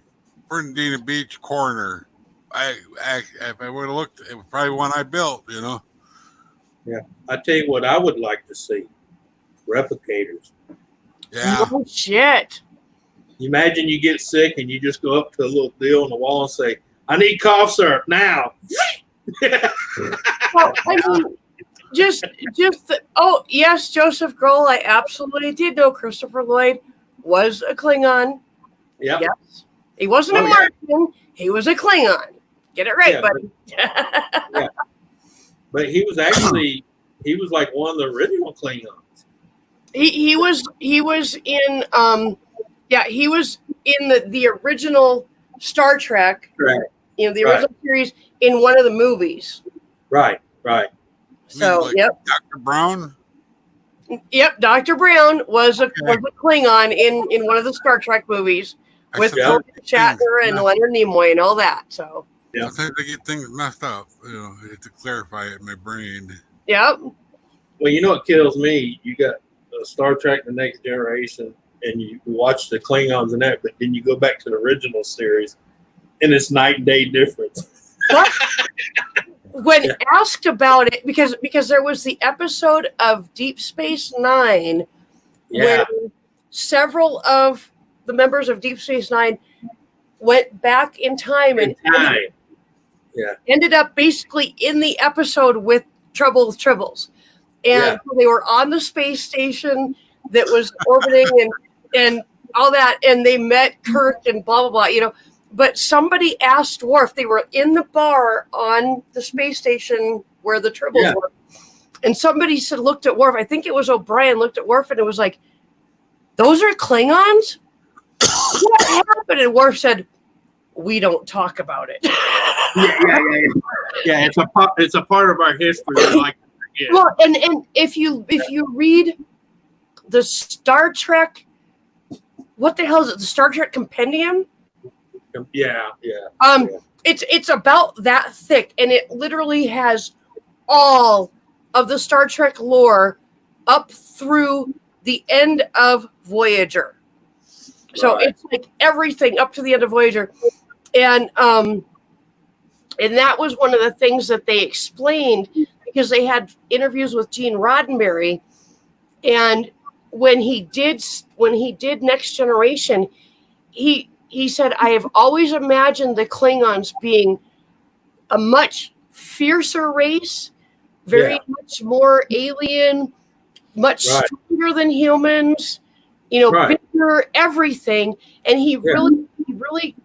Fernandina Beach corner if I would have looked, it was probably one I built. You know. Yeah. I tell you what, I would like to see replicators. Yeah. No shit. Imagine you get sick and you just go up to a little deal on the wall and say, "I need cough syrup now." Well, I mean, just oh yes, Joseph Grohl. I absolutely did know Christopher Lloyd was a Klingon. Yeah. Yes, he wasn't a Martian. He was a Klingon. Get it right, buddy. But he was like one of the original Klingons. He was in he was in the original Star Trek. Right. You know, the original series in one of the movies. Right. So, like yep. Dr. Brown. Yep, Dr. Brown was a Klingon in one of the Star Trek movies with Shatner and Leonard Nimoy and all that. So sometimes I get things messed up. You know, I have to clarify it in my brain. Yep. Well, you know what kills me? You got Star Trek: The Next Generation, and you watch the Klingons and that, but then you go back to the original series, and it's night and day difference. When asked about it, because there was the episode of Deep Space Nine where several of the members of Deep Space Nine went back in time and ended up basically in the episode with Trouble with Tribbles. And they were on the space station that was orbiting and all that, and they met Kirk and blah, blah, blah, you know. But somebody asked Worf, they were in the bar on the space station where the Tribbles were. And somebody said, looked at Worf, I think it was O'Brien, looked at Worf and it was like, those are Klingons? What happened? And Worf said, we don't talk about it. Yeah, it's a part of our history. Like, well, and if you read the Star Trek, what the hell is it? The Star Trek Compendium? It's about that thick, and it literally has all of the Star Trek lore up through the end of Voyager. So it's like everything up to the end of Voyager, and that was one of the things that they explained because they had interviews with Gene Roddenberry, and when he did Next Generation, he said, I have always imagined the Klingons being a much fiercer race, very much more alien, much stronger than humans, you know, bigger, everything. And he really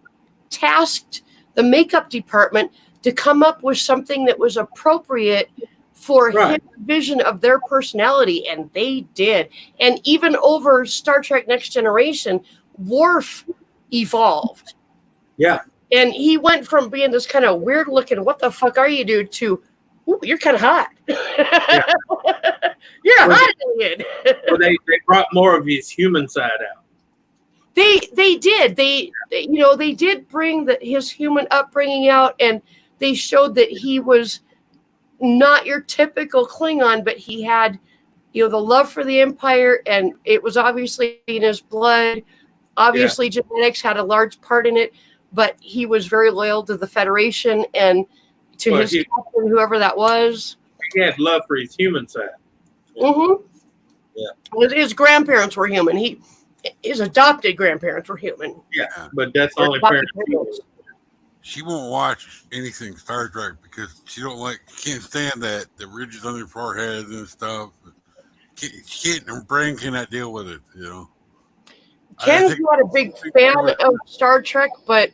tasked the makeup department to come up with something that was appropriate for his vision of their personality. And they did. And even over Star Trek Next Generation, Worf evolved. Yeah. And he went from being this kind of weird looking, what the fuck are you, dude, to, ooh, you're kind of hot. You're a hot alien. Well, they brought more of his human side out. They did. They you know, they did bring his human upbringing out, and they showed that he was not your typical Klingon, but he had, you know, the love for the Empire, and it was obviously in his blood. Obviously, genetics had a large part in it, but he was very loyal to the Federation and to his captain, whoever that was. He had love for his human side. Mm-hmm. Yeah. His grandparents were human. His adopted grandparents were human. Yeah, but that's the only parent. She won't watch anything Star Trek because she can't stand that, the ridges on your forehead and stuff. Her brain cannot deal with it, you know. Ken's not a big fan of Star Trek, but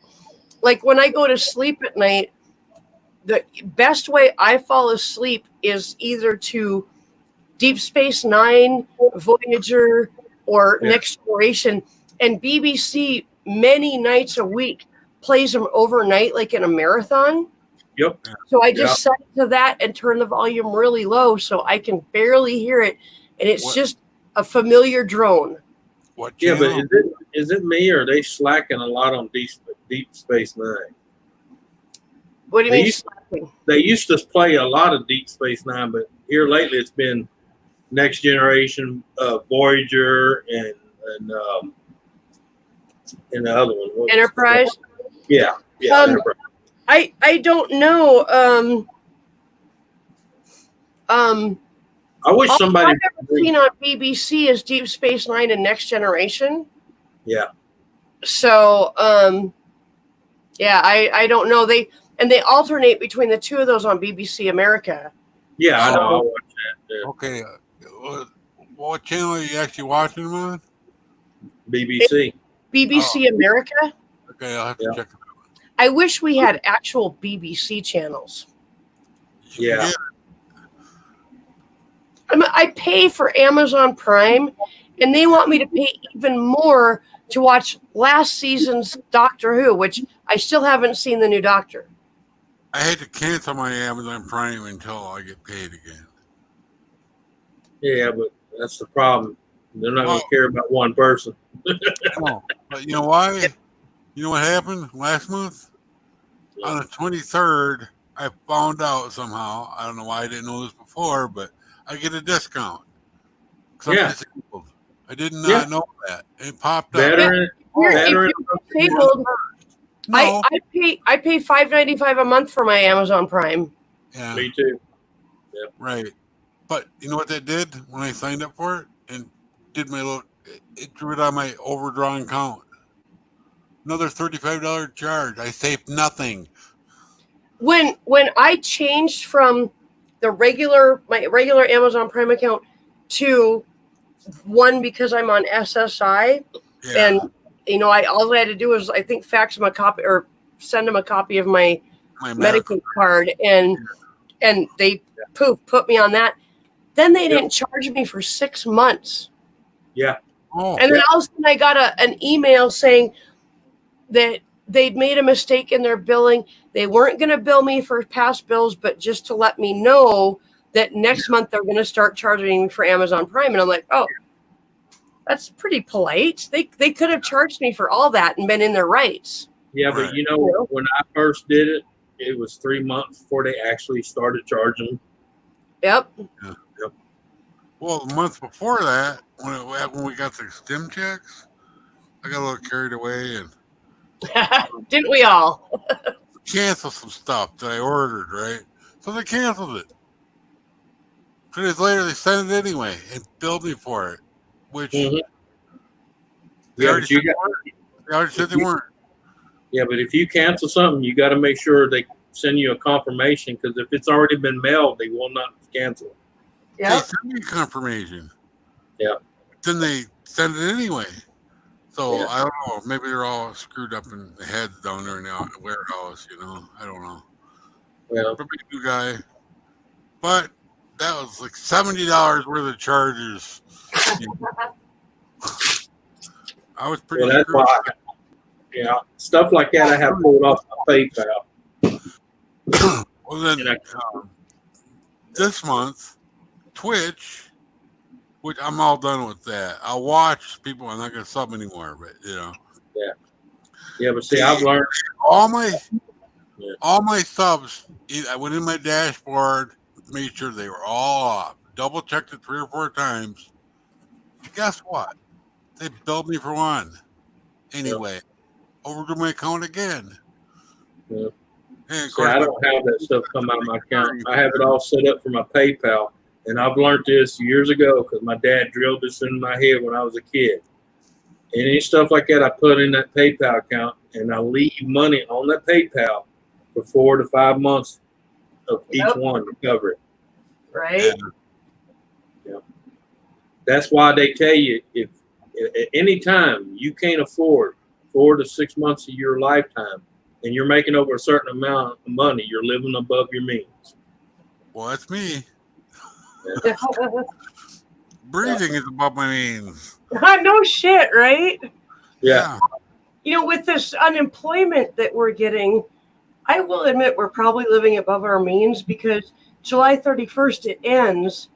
like when I go to sleep at night, the best way I fall asleep is either to Deep Space Nine, Voyager, or Next Generation. And BBC many nights a week plays them overnight, like in a marathon. Yep. So I just set to that and turn the volume really low so I can barely hear it. And it's just a familiar drone. But is it me or are they slacking a lot on Deep Space Nine? What do you mean slacking? They used to play a lot of Deep Space Nine, but here lately it's been Next Generation, Voyager, and the other one. Enterprise? Yeah. Enterprise. I don't know. I wish All somebody. I've ever seen on BBC is Deep Space Nine and Next Generation. Yeah. So, yeah, I don't know. They alternate between the two of those on BBC America. Yeah, I know. So- I watch that. Okay. What channel are you actually watching them on? BBC. BBC America. Okay, I'll have to Yeah. check it I wish we had actual BBC channels. out. You can Yeah. get- I pay for Amazon Prime, and they want me to pay even more to watch last season's Doctor Who, which I still haven't seen the new Doctor. I had to cancel my Amazon Prime until I get paid again. Yeah, but that's the problem. They're not going to Oh. care about one person. Oh, but you know why? You know what happened last month? On the 23rd, I found out somehow. I don't know why I didn't know this before, but I get a discount. 'Cause I'm Yeah. disabled. I did not Yeah. know that. It popped up. Veteran. If Veteran. you're disabled, No. I pay $5.95 a month for my Amazon Prime. Yeah, Me too. right. But you know what that did when I signed up for it and did my little, it drew it on my overdrawn account. Another $35 charge. I saved nothing. When I changed from my regular Amazon Prime account to one because I'm on SSI, Yeah. and all I had to do was I think fax them a copy or send them a copy of my my Medicaid card, and they put me on that. Then they didn't charge me for 6 months, Yeah. Oh, and then all of a sudden I got an email saying that they'd made a mistake in their billing. They weren't going to bill me for past bills, but just to let me know that next month they're going to start charging me for Amazon Prime. And I'm like, oh, that's pretty polite. They could have charged me for all that and been in their rights. Yeah, Right. but you know, when I first did it, it was 3 months before they actually started charging. Yep. well, the month before that, when we got the stim checks, I got a little carried away and Didn't we all? canceled some stuff that I ordered, right? So they canceled it. 2 days later, they sent it anyway and billed me for it, which Mhm. they Yeah, already but you said they got, weren't. They already said they weren't. yeah, but if you cancel something, you got to make sure they send you a confirmation, because if it's already been mailed, they will not cancel it. They Yep. sent me confirmation. Yeah. Then they send it anyway. So Yeah. I don't know. Maybe they're all screwed up in the heads down there in the warehouse. I don't know. Well, Probably a new guy, but that was like $70 worth of charges. I was pretty. well, that's screwed. why. Yeah, stuff like that I have pulled off my PayPal. Well, then And I- this month, Twitch, which I'm all done with that. I'll watch people. I'm not going to sub anymore, but Yeah, but see, I've learned. all my Yeah. all my subs. I went in my dashboard, made sure they were all off. Double checked it 3 or 4 times. Guess what? They billed me for one. Anyway, overdrew my account again. Yeah. And of See, course, I don't have that stuff come out of my account. I have it all set up for my PayPal, and I've learned this years ago because my dad drilled this in my head when I was a kid. Any stuff like that, I put in that PayPal account, and I leave money on that PayPal for 4 to 5 months of each Yep. one to cover it. Right. That's why they tell you if at any time you can't afford 4 to 6 months of your lifetime, and you're making over a certain amount of money, you're living above your means. well, that's me. Breathing is above my means. No shit, right? Yeah. With this unemployment that we're getting, I will admit we're probably living above our means because July 31st it ends.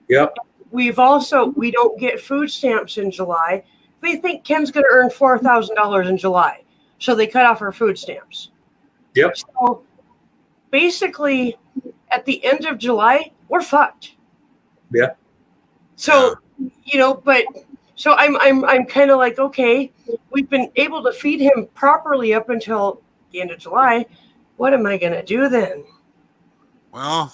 Yep. We don't get food stamps in July. They think Ken's going to earn $4,000 in July, so they cut off our food stamps. Yep. So basically, at the end of July, we're fucked. Yeah. So so I'm kind of like, okay, we've been able to feed him properly up until the end of July. What am I going to do then? Well,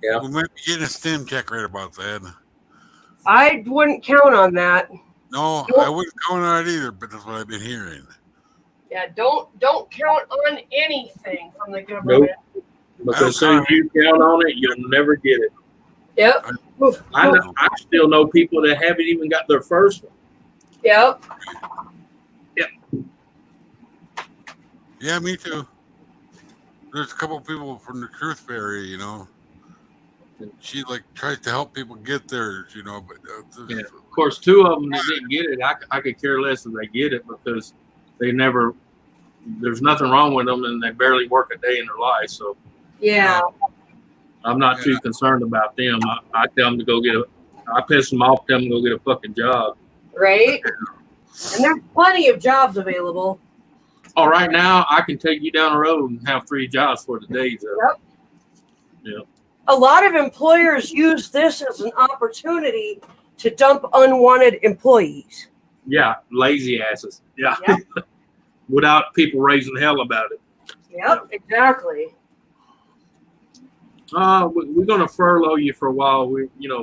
Yeah. we might be getting a stim check right about that. I wouldn't count on that. No, I wouldn't count on it either, but that's what I've been hearing. Yeah, don't count on anything from the government. Nope. Because as soon as you count on it, you'll never get it. Yep. I still know people that haven't even got their first one. Yep. Yeah, me too. There's a couple of people from the Truth Fairy, you know. And she like tries to help people get theirs, you know. But Yeah. Of course, 2 of them that didn't get it, I could care less if they get it because they never. There's nothing wrong with them, and they barely work a day in their life. So Yeah. I'm not too concerned about them. I tell them to go get I piss them off, tell them to go get a fucking job. Right. And there's plenty of jobs available. Oh, right now I can take you down the road and have 3 jobs for the days. Yep. Yeah. A lot of employers use this as an opportunity to dump unwanted employees. Yeah, lazy asses. Yeah. Yep. Without people raising hell about it. Yep, exactly. We're gonna furlough you for a while.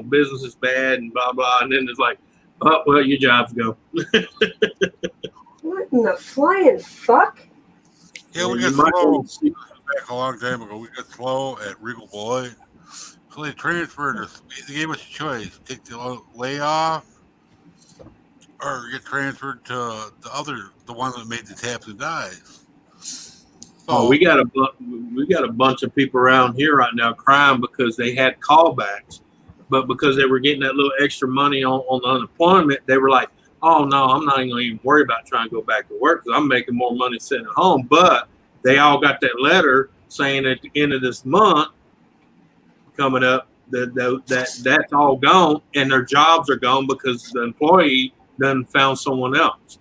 Business is bad and blah blah, and then it's like, oh well, your jobs go. What in the flying fuck? yeah, we You got might slow want to see- back a long time ago. We got slow at Regal Beloit. So they transferred us. They gave us a choice: take the layoff, or get transferred to the one that made the taps and dies. Oh, we got a bunch of people around here right now crying because they had callbacks, but because they were getting that little extra money on unemployment, they were like, "Oh no, I'm not even going to worry about trying to go back to work because I'm making more money sitting at home." But they all got that letter saying at the end of this month coming up that's all gone and their jobs are gone because the employee done found someone else.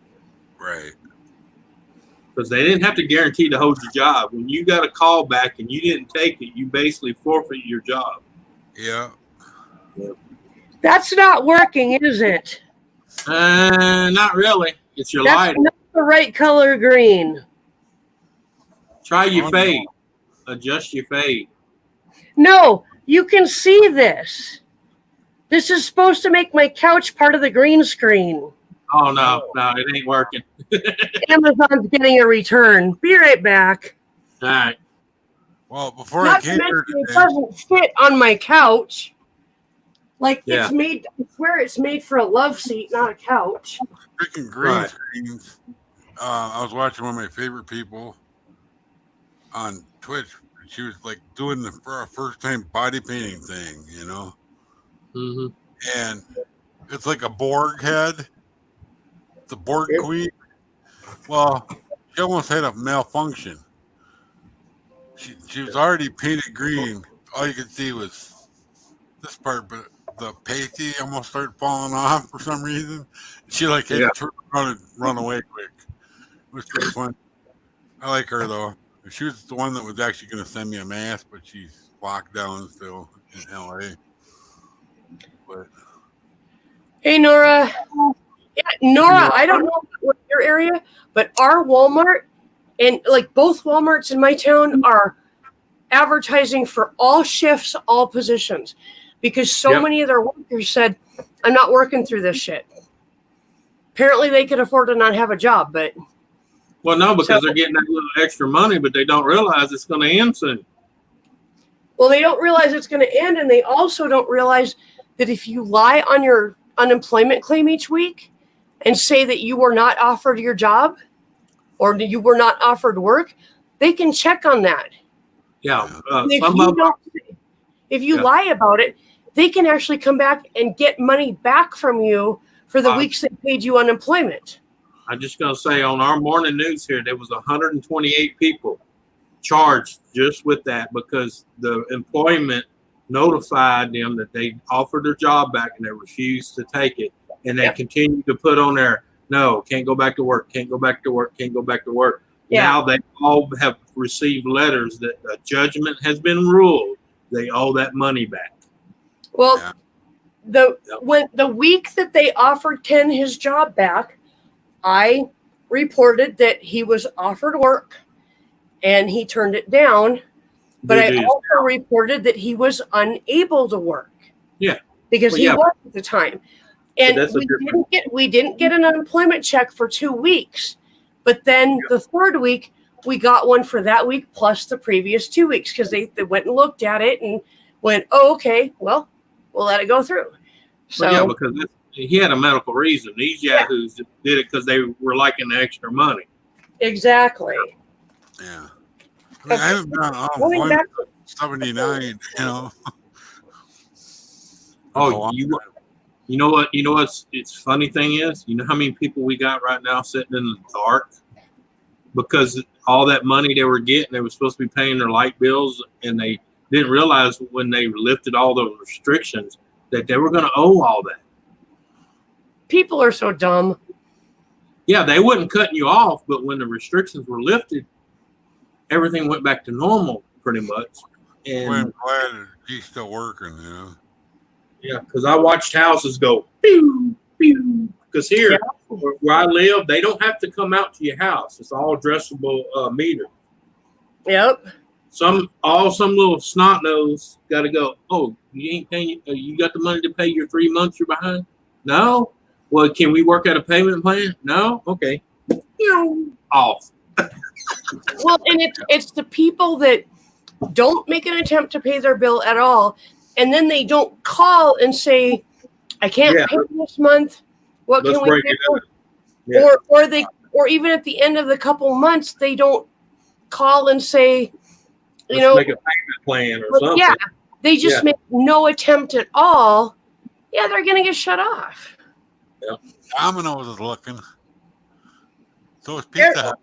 Right. Because they didn't have to guarantee to hold your job. When you got a call back and you didn't take it, you basically forfeit your job. Yeah. That's not working, is it? Not really. It's your That's light. not the right color green. Try your fade. Adjust your fade. No, you can see this. This is supposed to make my couch part of the green screen. Oh, no, it ain't working. Amazon's getting a return. Be right back. All right. Well, before Not I to came here mention, it today, doesn't fit on my couch. Like, Yeah. it's made, I swear it's made for a love seat, not a couch. freaking green Right. screens. I was watching one of my favorite people on Twitch. She was like doing the first time body painting thing, you know, Mm-hmm. and it's like a Borg head, the Borg Yep. Queen. Well, she almost had a malfunction. She was already painted green. All you could see was this part, but the pasty almost started falling off for some reason. She like had to turn around and run away quick. It was pretty fun. I like her though. She was the one that was actually going to send me a mask, but she's locked down still in LA. But Hey, Nora. Yeah, Nora, I don't know what your area, but our Walmart and like both Walmarts in my town are advertising for all shifts, all positions, because so many of their workers said, I'm not working through this shit. Apparently they could afford to not have a job, but Well, no, because they're getting that little extra money, but they don't realize it's going to end soon. well, they don't realize it's going to end, and they also don't realize that if you lie on your unemployment claim each week and say that you were not offered your job or you were not offered work, they can check on that. Yeah. And if you lie about it, they can actually come back and get money back from you for the weeks they paid you unemployment. I'm just going to say on our morning news here, there was 128 people charged just with that because the employment notified them that they offered their job back and they refused to take it. And they continued to put on there, no, can't go back to work, can't go back to work, can't go back to work. Yeah. Now they all have received letters that a judgment has been ruled. They owe that money back. Well, the week that they offered Ken his job back, I reported that he was offered work and he turned it down. But Good I news. also reported that he was unable to work. Yeah. Because Well, he yeah. was at the time. And that's a we didn't get an unemployment check for 2 weeks. But then the third week, we got one for that week plus the previous 2 weeks because they went and looked at it and went, oh, okay, well, we'll let it go through. So But yeah, because he had a medical reason. These yahoos did it because they were liking the extra money. exactly. Yeah. I mean, I haven't been on Going unemployment back since 79, you know. Oh, you know what? You know what's it's funny thing is, you know how many people we got right now sitting in the dark because all that money they were getting, they were supposed to be paying their light bills, and they didn't realize when they lifted all those restrictions that they were going to owe all that. people are so dumb. Yeah, they wasn't cutting you off, but when the restrictions were lifted, everything went back to normal pretty much. I'm And glad he's still working, you know. yeah, because I watched houses go pew pew. Because here, where I live, they don't have to come out to your house. It's all addressable meter. Yep. Some little snot nose got to go. Oh, you ain't paying. You got the money to pay your 3 months you're behind? No. Well, can we work out a payment plan? No. Okay. Off. Well, and it's the people that don't make an attempt to pay their bill at all, and then they don't call and say, I can't pay this month. What Let's can we break do? it up. Yeah. Or even at the end of the couple months, they don't call and say, Let's make a payment plan or something. Yeah, they just make no attempt at all. Yeah, they're gonna get shut off. Yeah. Domino's is looking. So is Pizza Hut.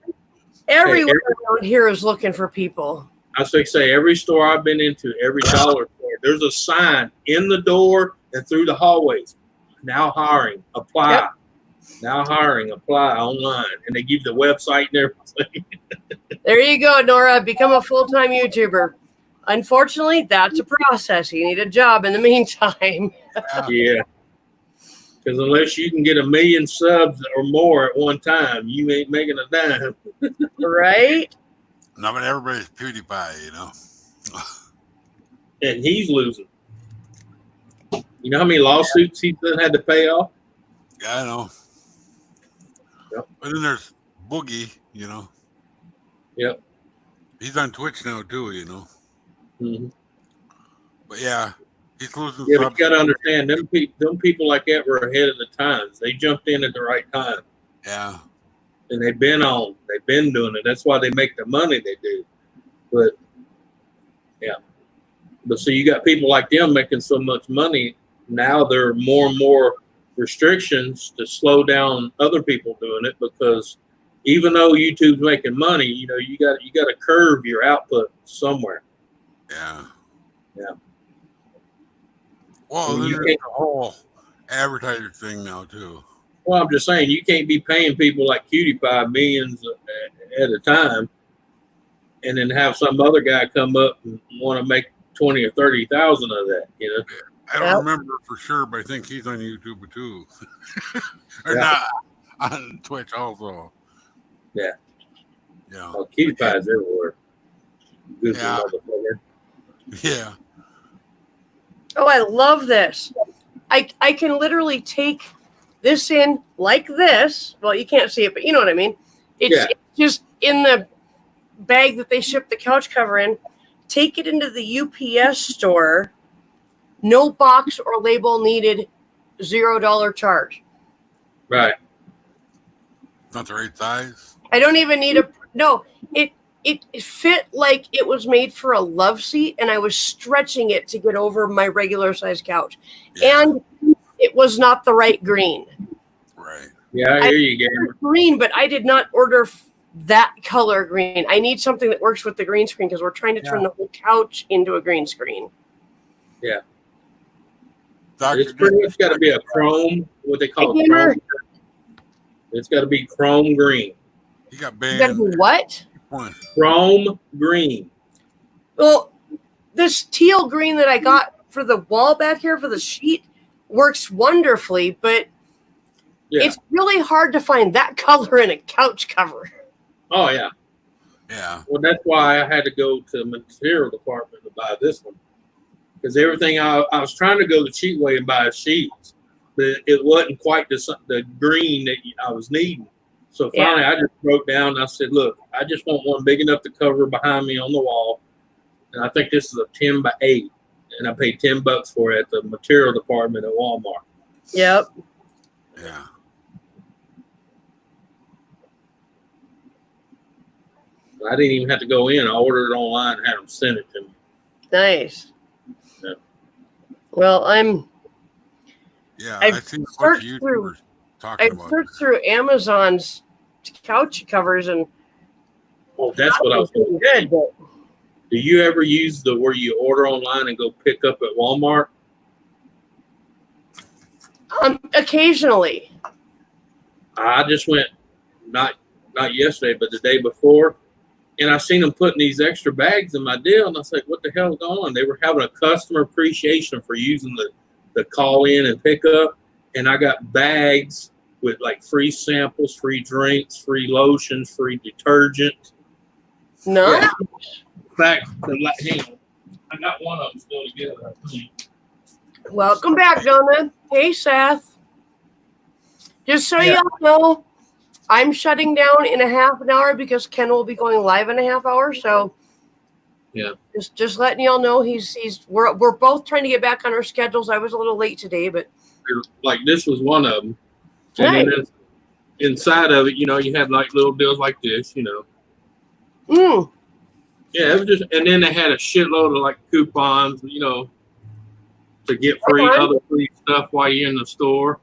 Everyone around here is looking for people. I was going to say, every store I've been into, every dollar store, there's a sign in the door and through the hallways. Now hiring, apply. Yep. Now hiring, apply online. And they give the website and everything. There you go, Nora. Become a full-time YouTuber. Unfortunately, that's a process. You need a job in the meantime. Yeah. Because unless you can get 1 million subs or more at one time, you ain't making a dime. Right? No, but everybody's PewDiePie, you know. And he's losing. You know how many lawsuits he's had to pay off? Yeah, I know. Yep. But then there's Boogie, you know. Yep. He's on Twitch now, too, you know. Mm-hmm. But yeah, he's losing. Yeah, but you got to understand, them people like that were ahead of the times. They jumped in at the right time. Yeah. And they've been doing it. That's why they make the money they do. But so you got people like them making so much money. Now there are more and more restrictions to slow down other people doing it, because even though YouTube's making money, you know, you got to curve your output somewhere. Yeah. Yeah. Well, then there's the whole advertiser thing now, too. Well, I'm just saying, you can't be paying people like PewDiePie millions at a time, and then have some other guy come up and want to make 20 or 30,000 of that. You know, I don't remember for sure, but I think he's on YouTube too, or not on Twitch also. Yeah. Yeah. Well, PewDiePie's everywhere. Good motherfucker. Yeah. Oh, I love this. I can literally take this in like this. Well, you can't see it, but you know what I mean. It's just in the bag that they ship the couch cover in. Take it into the UPS store. No box or label needed. $0 charge. Right. Not the right size. I don't even need It fit like it was made for a love seat, and I was stretching it to get over my regular size couch. Yeah. And it was not the right green. Right. Yeah, I hear you, Gamer. Green, but I did not order that color green. I need something that works with the green screen, because we're trying to turn the whole couch into a green screen. Yeah. It's pretty much got to be a chrome, what they call it, chrome. It's got to be chrome green. You got banned. You got to be what? Chrome green. Well, this teal green that I got for the wall back here for the sheet works wonderfully, but it's really hard to find that color in a couch cover. Oh, yeah. Yeah. Well, that's why I had to go to the material department to buy this one. Because everything I was trying to go the cheap way and buy sheets, but it wasn't quite the green that I was needing. So finally, I just broke down and I said, "Look, I just want one big enough to cover behind me on the wall, and I think this is a 10x8, and I paid $10 for it at the material department at Walmart." Yep. Yeah. I didn't even have to go in. I ordered it online and had them send it to me. Nice. Yeah. Well, Yeah. I've I see what searched you through- were talking about. searched through Amazon's couch covers and Oh, that's what I was going to good. But Do you ever use the where you order online and go pick up at Walmart? occasionally. I just went not yesterday, but the day before, and I seen them putting these extra bags in my deal, and I was like, "What the hell is going on?" They were having a customer appreciation for using the call in and pick up, and I got bags with like free samples, free drinks, free lotions, free detergent. No. Yeah. In fact, hang on, I got one of them still together. I think. Welcome back, Jonah. Hey, Seth. Just so Yeah. y'all know, I'm shutting down in a half an hour because Ken will be going live in a half hour. So, yeah, just letting y'all know we're both trying to get back on our schedules. I was a little late today, but like this was one of them. And nice. then inside of it, you had like little deals like this, Mm. Yeah, it was just, and then they had a shitload of like coupons, to get free other free stuff while you're in the store.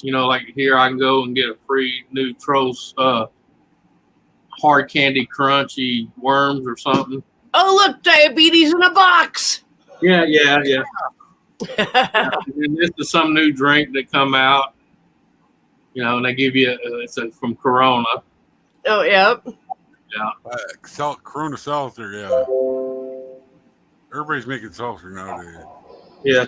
Like here I can go and get a free new Troll's hard candy crunchy worms or something. Oh, look, diabetes in a box. Yeah. And then this is some new drink that come out, and they give you it's from Corona. Oh, yep. Yeah. Corona seltzer, yeah. Everybody's making seltzer nowadays. Yeah.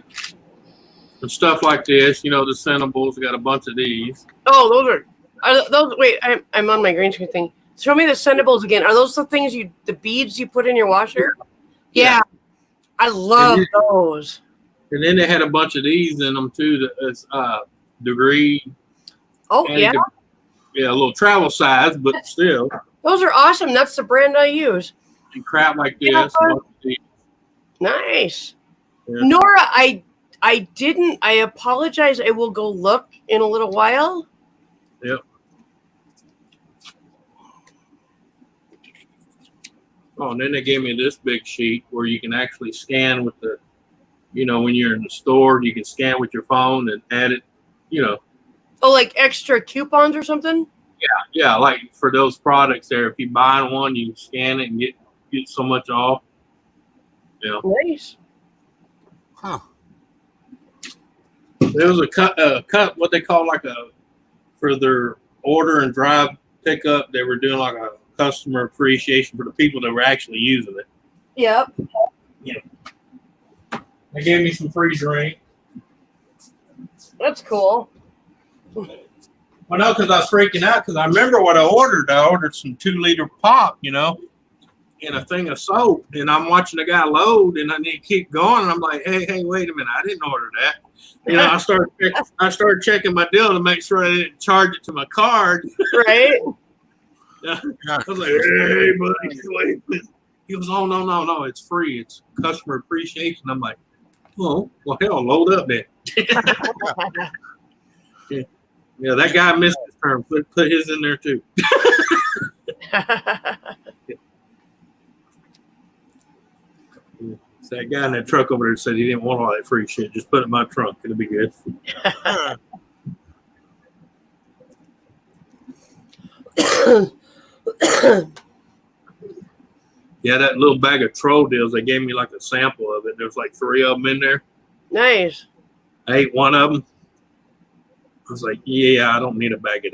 And stuff like this, the Cinnables got a bunch of these. Oh, those. Wait, I'm on my green screen thing. Show me the sendables again. Are those the things the beads you put in your washer? Yeah. I love those. And then they had a bunch of these in them too. That's degree. Oh, yeah. Yeah, a little travel size, but still. Those are awesome. That's the brand I use. And crap like this. Yeah. Nice. Yeah. Nora, I didn't. I apologize. I will go look in a little while. Yep. Oh, and then they gave me this big sheet where you can actually scan with the, when you're in the store, you can scan with your phone and add it, Oh, like extra coupons or something? Yeah, like for those products there, if you buy one, you can scan it and get so much off. Yeah. Nice. Huh. There was a cut, what they call for their order and drive pickup, they were doing like a customer appreciation for the people that were actually using it. Yep. Yeah. They gave me some free drink. That's cool. Well, no, because I was freaking out because I remember what I ordered. I ordered some 2-liter pop, and a thing of soap. And I'm watching the guy load, and I need to keep going. And I'm like, hey, wait a minute, I didn't order that. I started checking my deal to make sure I didn't charge it to my card. Right. Yeah. I was like, hey, buddy, wait. He was, oh, no, it's free. It's customer appreciation. I'm like, oh, well, hell, load up then. Yeah, that guy missed his term. Put his in there too. So that guy in that truck over there said he didn't want all that free shit. Just put it in my trunk. It'll be good. Yeah, that little bag of troll deals, they gave me like a sample of it. There's like 3 of them in there. Nice. I ate one of them. I was like, yeah, I don't need a bag of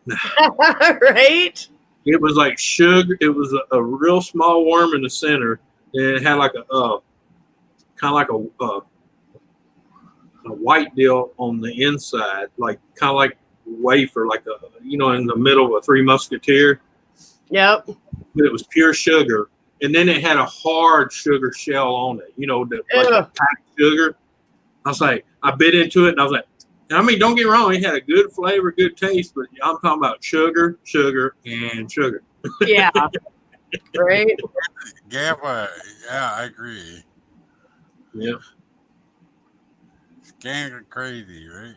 that. Right? It was like sugar. It was a real small worm in the center. And it had like a kind of like a white deal on the inside, like kind of like wafer, like in the middle of a Three Musketeer. Yep. but it was pure sugar, and then it had a hard sugar shell on it. Like a packed sugar. I was like, I bit into it, and I was like, I mean, don't get me wrong, it had a good flavor, good taste, but I'm talking about sugar, and sugar. Yeah. Right. Gamma, yeah, I agree. Yeah. It's gang of crazy, right?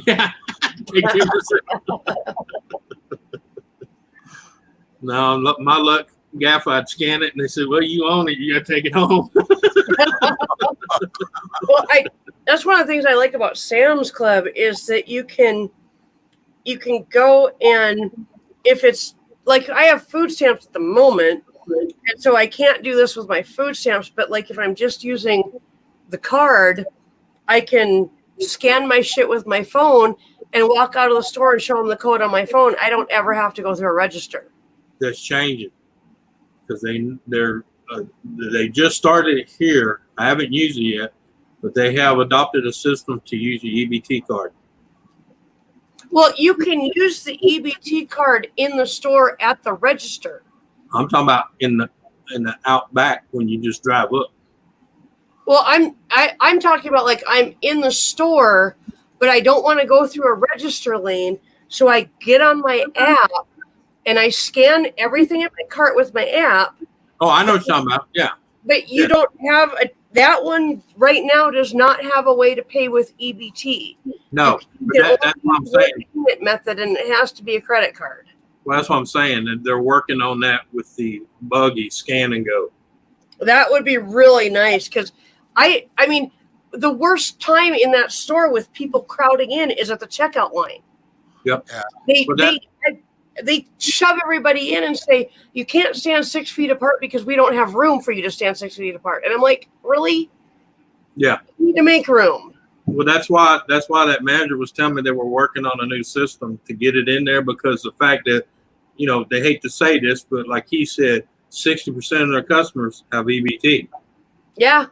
Yeah. Take 10%. No, my luck, Gaff, I'd scan it, and they said, well, you own it, you got to take it home. Well, that's one of the things I like about Sam's Club is that you can go, and if it's like I have food stamps at the moment, and so I can't do this with my food stamps, but like if I'm just using the card, I can scan my shit with my phone and walk out of the store and show them the code on my phone. I don't ever have to go through a register. That's changing because they just started it here. I haven't used it yet, but they have adopted a system to use the EBT card. Well, you can use the EBT card in the store at the register. I'm talking about in the out back when you just drive up. Well, I'm talking about like I'm in the store, but I don't want to go through a register lane, so I get on my app and I scan everything in my cart with my app. Oh, I know what you're talking about. Yeah. But you don't have that one right now does not have a way to pay with EBT. No, but that's what I'm saying. Payment method, and it has to be a credit card. Well, that's what I'm saying. That they're working on that with the buggy scan and go. That would be really nice because I mean, the worst time in that store with people crowding in is at the checkout line. Yep. They shove everybody in and say, you can't stand 6 feet apart because we don't have room for you to stand 6 feet apart. And I'm like, really? Yeah. You need to make room. Well, that's why that manager was telling me they were working on a new system to get it in there, because the fact that, they hate to say this, but like he said, 60% of their customers have EBT. Yeah.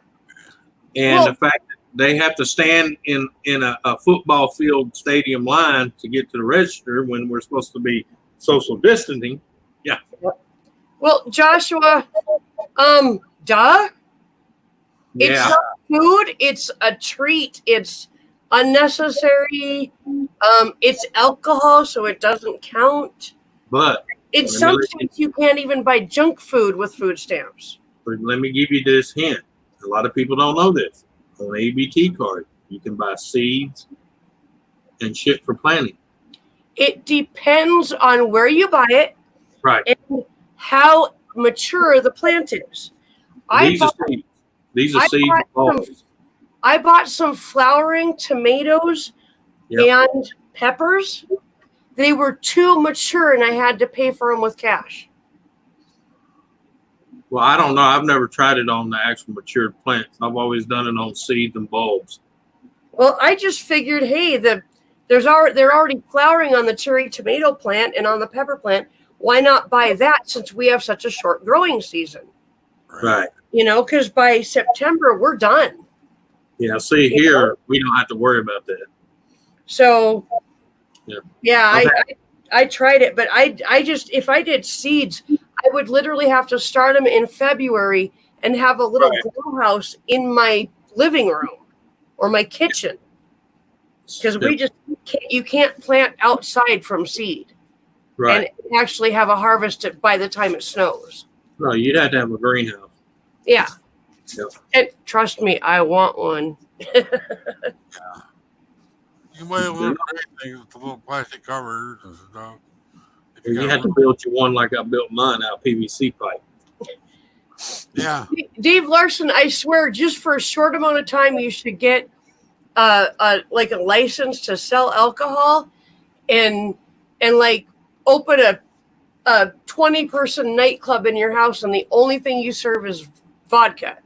And the fact that they have to stand in a football field stadium line to get to the register when we're supposed to be social distancing. Yeah. Well, Joshua, duh. It's not food. It's a treat. It's unnecessary. It's alcohol, so it doesn't count. But it's something you can't even buy junk food with food stamps. But let me give you this hint. A lot of people don't know this. On an EBT card, you can buy seeds and shit for planting. It depends on where you buy it, right, and how mature the plant is. These are seeds. I bought some flowering tomatoes and peppers. They were too mature, and I had to pay for them with cash. Well, I don't know. I've never tried it on the actual matured plants. I've always done it on seeds and bulbs. Well, I just figured, hey, they're already flowering on the cherry tomato plant and on the pepper plant. Why not buy that since we have such a short growing season? Right. Because by September, we're done. Yeah, see, here, we don't have to worry about that. So, okay. I tried it, but I just, if I did seeds, I would literally have to start them in February and have a little grow house in my living room or my kitchen. Because you can't plant outside from seed. Right. And actually have a harvest by the time it snows. No, you'd have to have a greenhouse. Yeah. Yep. And trust me, I want one. You might have little great things with the little plastic covers and stuff. You have to build you one like I built mine out of PVC pipe. Yeah. Dave Larson, I swear, just for a short amount of time, you should get a license to sell alcohol and like open a 20-person nightclub in your house, and the only thing you serve is vodka.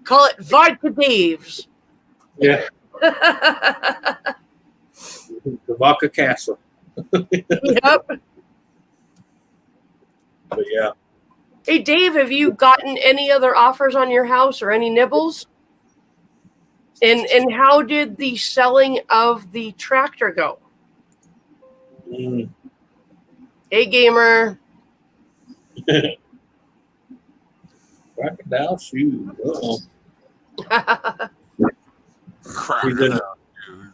Call it Vodka Dave's. Yeah. The Vodka Castle. Yep. But yeah. Hey, Dave, have you gotten any other offers on your house or any nibbles? And how did the selling of the tractor go? Mm. Hey, gamer. Crocodile shoes. Uh-oh. Crocodile.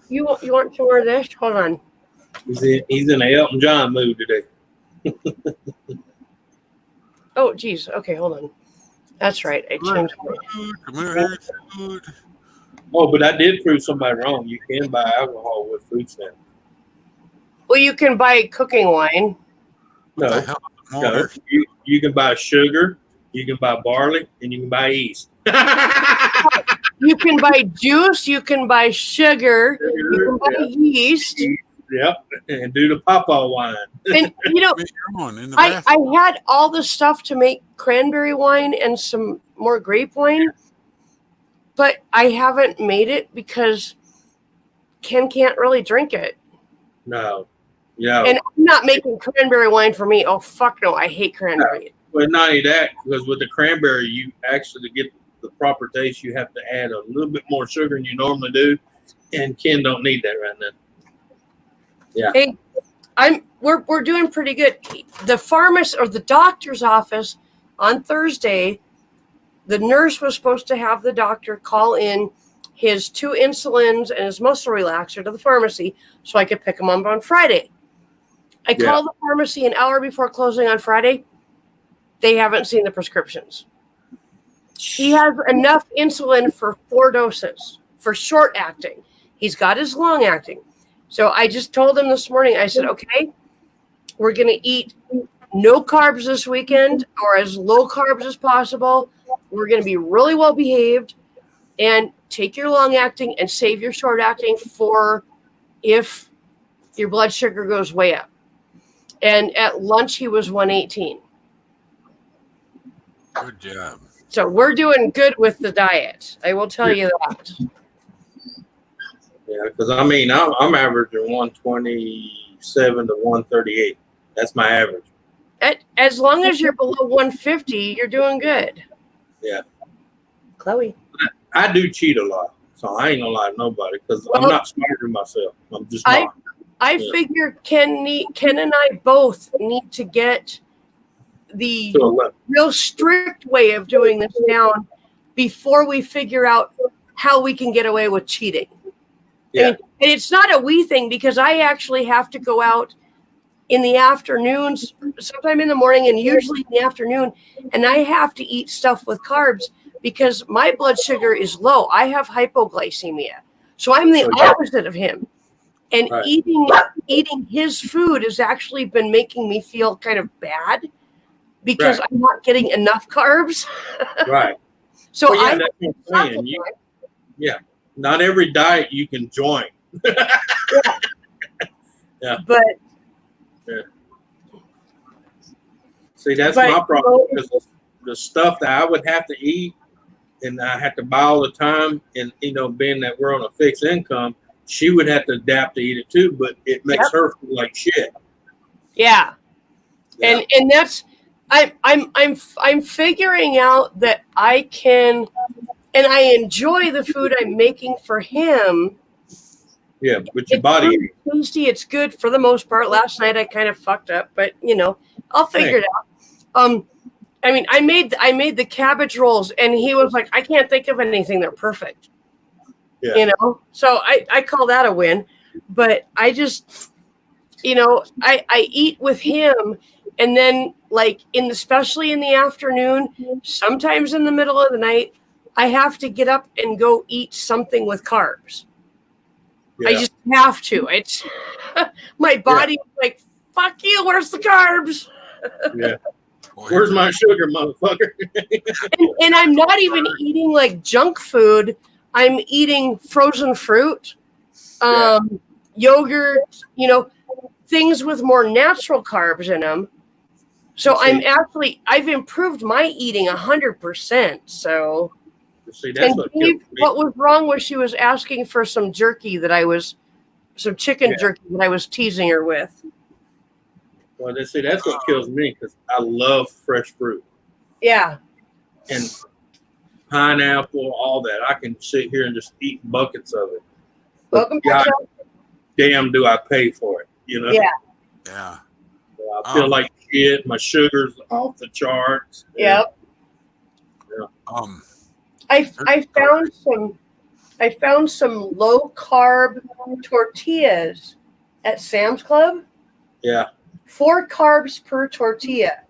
You want some more of this? Hold on. He's in an Elton John mood today. Oh, geez. Okay, hold on. That's right. I changed my. Food. Oh, but I did prove somebody wrong. You can buy alcohol with food stamps. Well, you can buy cooking wine. What the No, hell? no. You can buy sugar, you can buy barley, and you can buy yeast. You can buy juice. You can buy sugar. You can buy yeast. Yep, and do the pawpaw wine. And you know, Make your own in the I bathroom. had all the stuff to make cranberry wine and some more grape wine, but I haven't made it because Ken can't really drink it. No, yeah. And I'm not making cranberry wine for me. Oh, fuck no. I hate cranberry. But not only that, because with the cranberry, you actually get the proper taste. You have to add a little bit more sugar than you normally do, and Ken don't need that right now. Yeah. Hey, we're doing pretty good. The pharmacist or the doctor's office on Thursday, the nurse was supposed to have the doctor call in his 2 insulins and his muscle relaxer to the pharmacy so I could pick them up on Friday. I called the pharmacy an hour before closing on Friday. They haven't seen the prescriptions. He has enough insulin for 4 doses for short acting. He's got his long acting. So I just told him this morning, I said, okay, we're going to eat no carbs this weekend or as low carbs as possible. We're going to be really well behaved and take your long acting and save your short acting for if your blood sugar goes way up. And at lunch, he was 118. Good job. So we're doing good with the diet. I will tell you that. Yeah, because I mean, I'm averaging 127 to 138. That's my average. As long as you're below 150, you're doing good. Yeah. Chloe. I do cheat a lot, so I ain't gonna lie to nobody because I'm not smarter than myself. I'm just not. I figure Ken and I both need to get the real strict way of doing this down before we figure out how we can get away with cheating. Yeah. I mean, and it's not a we thing because I actually have to go out in the afternoons, sometime in the morning and usually in the afternoon, and I have to eat stuff with carbs because my blood sugar is low. I have hypoglycemia. So I'm the opposite of him. And eating his food has actually been making me feel kind of bad because I'm not getting enough carbs. Right. So that's what I'm saying. Not every diet you can join. Yeah. But see, that's my problem because the stuff that I would have to eat and I have to buy all the time, and being that we're on a fixed income, she would have to adapt to eat it too, but it makes her feel like shit. Yeah. And that's I'm figuring out that I can, and I enjoy the food I'm making for him. Yeah, but your body really tasty. It's good for the most part. Last night I kind of fucked up, but I'll figure it out. I mean, I made the cabbage rolls, and he was like, I can't think of anything. They're perfect. Yeah. So I call that a win. But I just, I eat with him, and then especially in the afternoon, sometimes in the middle of the night, I have to get up and go eat something with carbs. Yeah. I just have to. It's my body is like, fuck you, where's the carbs? Yeah. Where's my sugar, motherfucker? and I'm not even eating like junk food. I'm eating frozen fruit, yogurt, things with more natural carbs in them. So I've improved my eating 100%. So see, that's what was wrong was she was asking for some jerky some chicken jerky that I was teasing her with. Well, that's what kills me because I love fresh fruit. Yeah. And pineapple, all that. I can sit here and just eat buckets of it. Welcome back. Damn, do I pay for it? Yeah. Yeah. So I feel like shit. My sugar's off the charts. Yep. I found some low carb tortillas at Sam's Club. Yeah. 4 carbs per tortilla.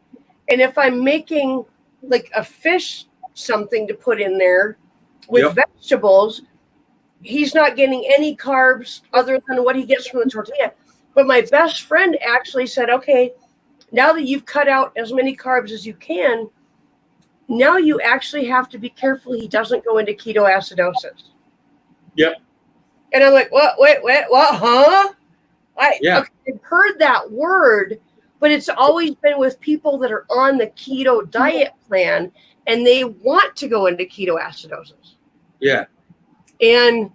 And if I'm making like a fish something to put in there with vegetables, he's not getting any carbs other than what he gets from the tortilla. But my best friend actually said, okay, now that you've cut out as many carbs as you can, now you actually have to be careful he doesn't go into ketoacidosis. Yep. And I'm like, what, huh? Yeah. I've heard that word, but it's always been with people that are on the keto diet plan and they want to go into ketoacidosis. Yeah. And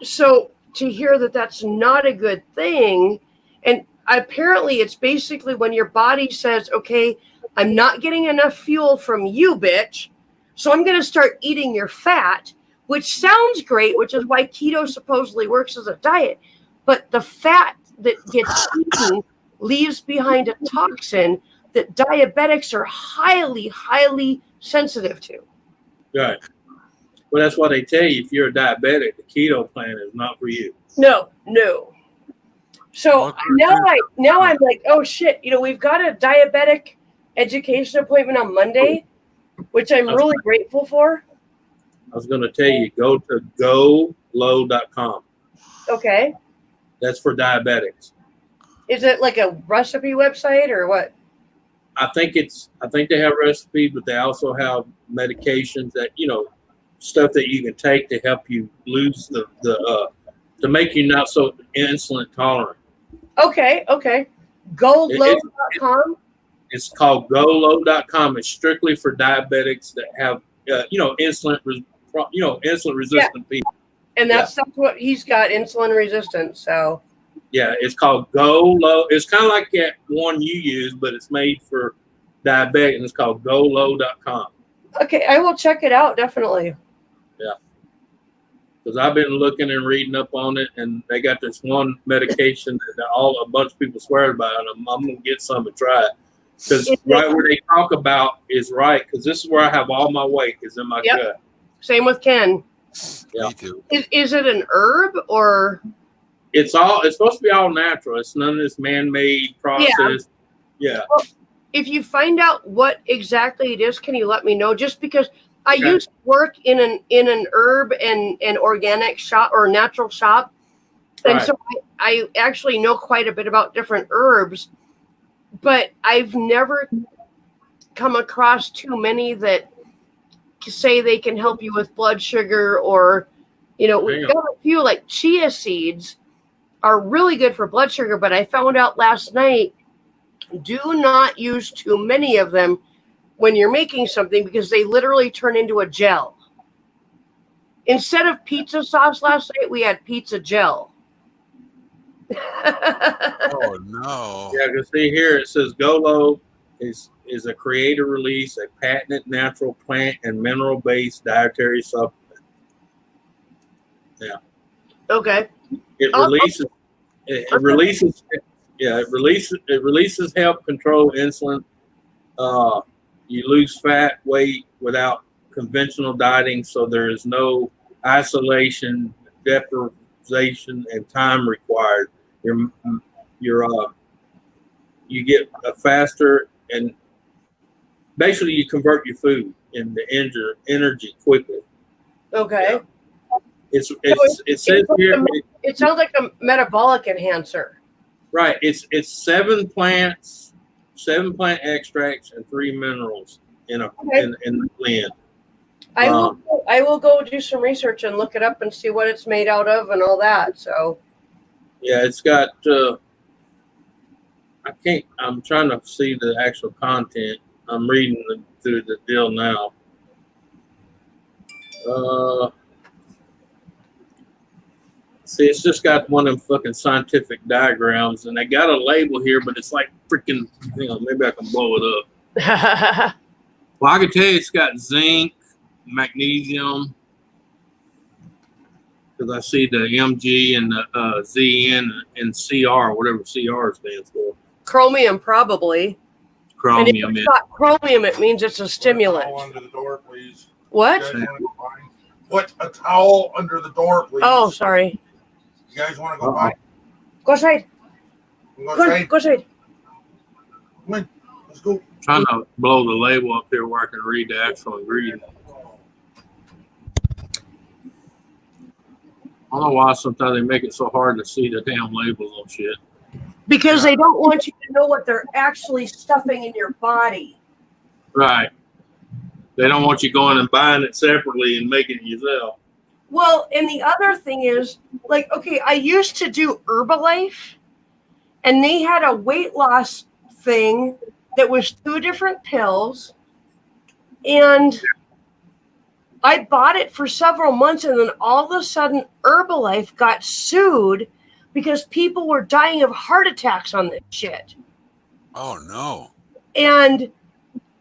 so to hear that that's not a good thing, and apparently it's basically when your body says, okay, I'm not getting enough fuel from you, bitch, so I'm going to start eating your fat, which sounds great, which is why keto supposedly works as a diet. But the fat that gets eaten leaves behind a toxin that diabetics are highly, highly sensitive to. Right. Well, that's why they tell you if you're a diabetic, the keto plan is not for you. No. So now I'm like, oh shit, we've got a diabetic education appointment on Monday, which I'm really grateful for. I was going to tell you, go to golow.com. Okay. That's for diabetics. Is it like a recipe website or what? I think they have recipes, but they also have medications that, stuff that you can take to help you lose to make you not so insulin tolerant. Okay. GoLow.com. It's called golow.com. It's strictly for diabetics that have, insulin resistant people. And that's what he's got, insulin resistance. So. Yeah, it's called GoLow. It's kind of like that one you use, but it's made for diabetic, and it's called golow.com. Okay, I will check it out, definitely. Yeah. Because I've been looking and reading up on it, and they got this one medication that a bunch of people swear about, and I'm going to get some and try it. Because right where they talk about is right, because this is where I have all my weight is in my gut. Same with Ken. Yeah. Me too. Is it an herb or? It's supposed to be all natural. It's none of this man-made process. Yeah. Well, if you find out what exactly it is, can you let me know? Just because I used to work in an herb and organic shop or natural shop, and so I actually know quite a bit about different herbs, but I've never come across too many that say they can help you with blood sugar or, we've got a few like chia seeds are really good for blood sugar, but I found out last night, do not use too many of them when you're making something because they literally turn into a gel. Instead of pizza sauce last night, we had pizza gel. Oh no! Yeah, because see here it says Golow is a creator release, a patented natural plant and mineral based dietary supplement. Yeah. Okay. It releases help control insulin. You lose fat, weight without conventional dieting, so there is no isolation, deprivation, and time required. You get a faster, and basically you convert your food into energy quickly. Okay. Yeah. It says here. It sounds like a metabolic enhancer. Right. It's 7 plant extracts and 3 minerals in the blend. I will go do some research and look it up and see what it's made out of and all that. So. Yeah, it's got. I'm trying to see the actual content. I'm reading through the deal now. See, it's just got one of them fucking scientific diagrams, and they got a label here, but it's like freaking. Maybe I can blow it up. Well, I can tell you, it's got zinc, magnesium, because I see the Mg and the Zn and Cr, whatever Cr stands for. Chromium, probably. chromium. And if it's got chromium, it means it's a stimulant. Put a towel under the door, please. What? You guys wanna go find- Put a towel under the door, please. Oh, sorry. You guys want to go by? Go outside. Go Go on, outside. go outside. Come on. Let's go. Trying to blow the label up here where I can read the actual ingredient. I don't know why sometimes they make it so hard to see the damn labels on shit. Because they don't want you to know what they're actually stuffing in your body. Right. They don't want you going and buying it separately and making it yourself. Well, and the other thing is, like, okay, I used to do Herbalife, and they had a weight loss thing that was 2 different pills, and I bought it for several months, and then all of a sudden Herbalife got sued because people were dying of heart attacks on this shit. Oh no. And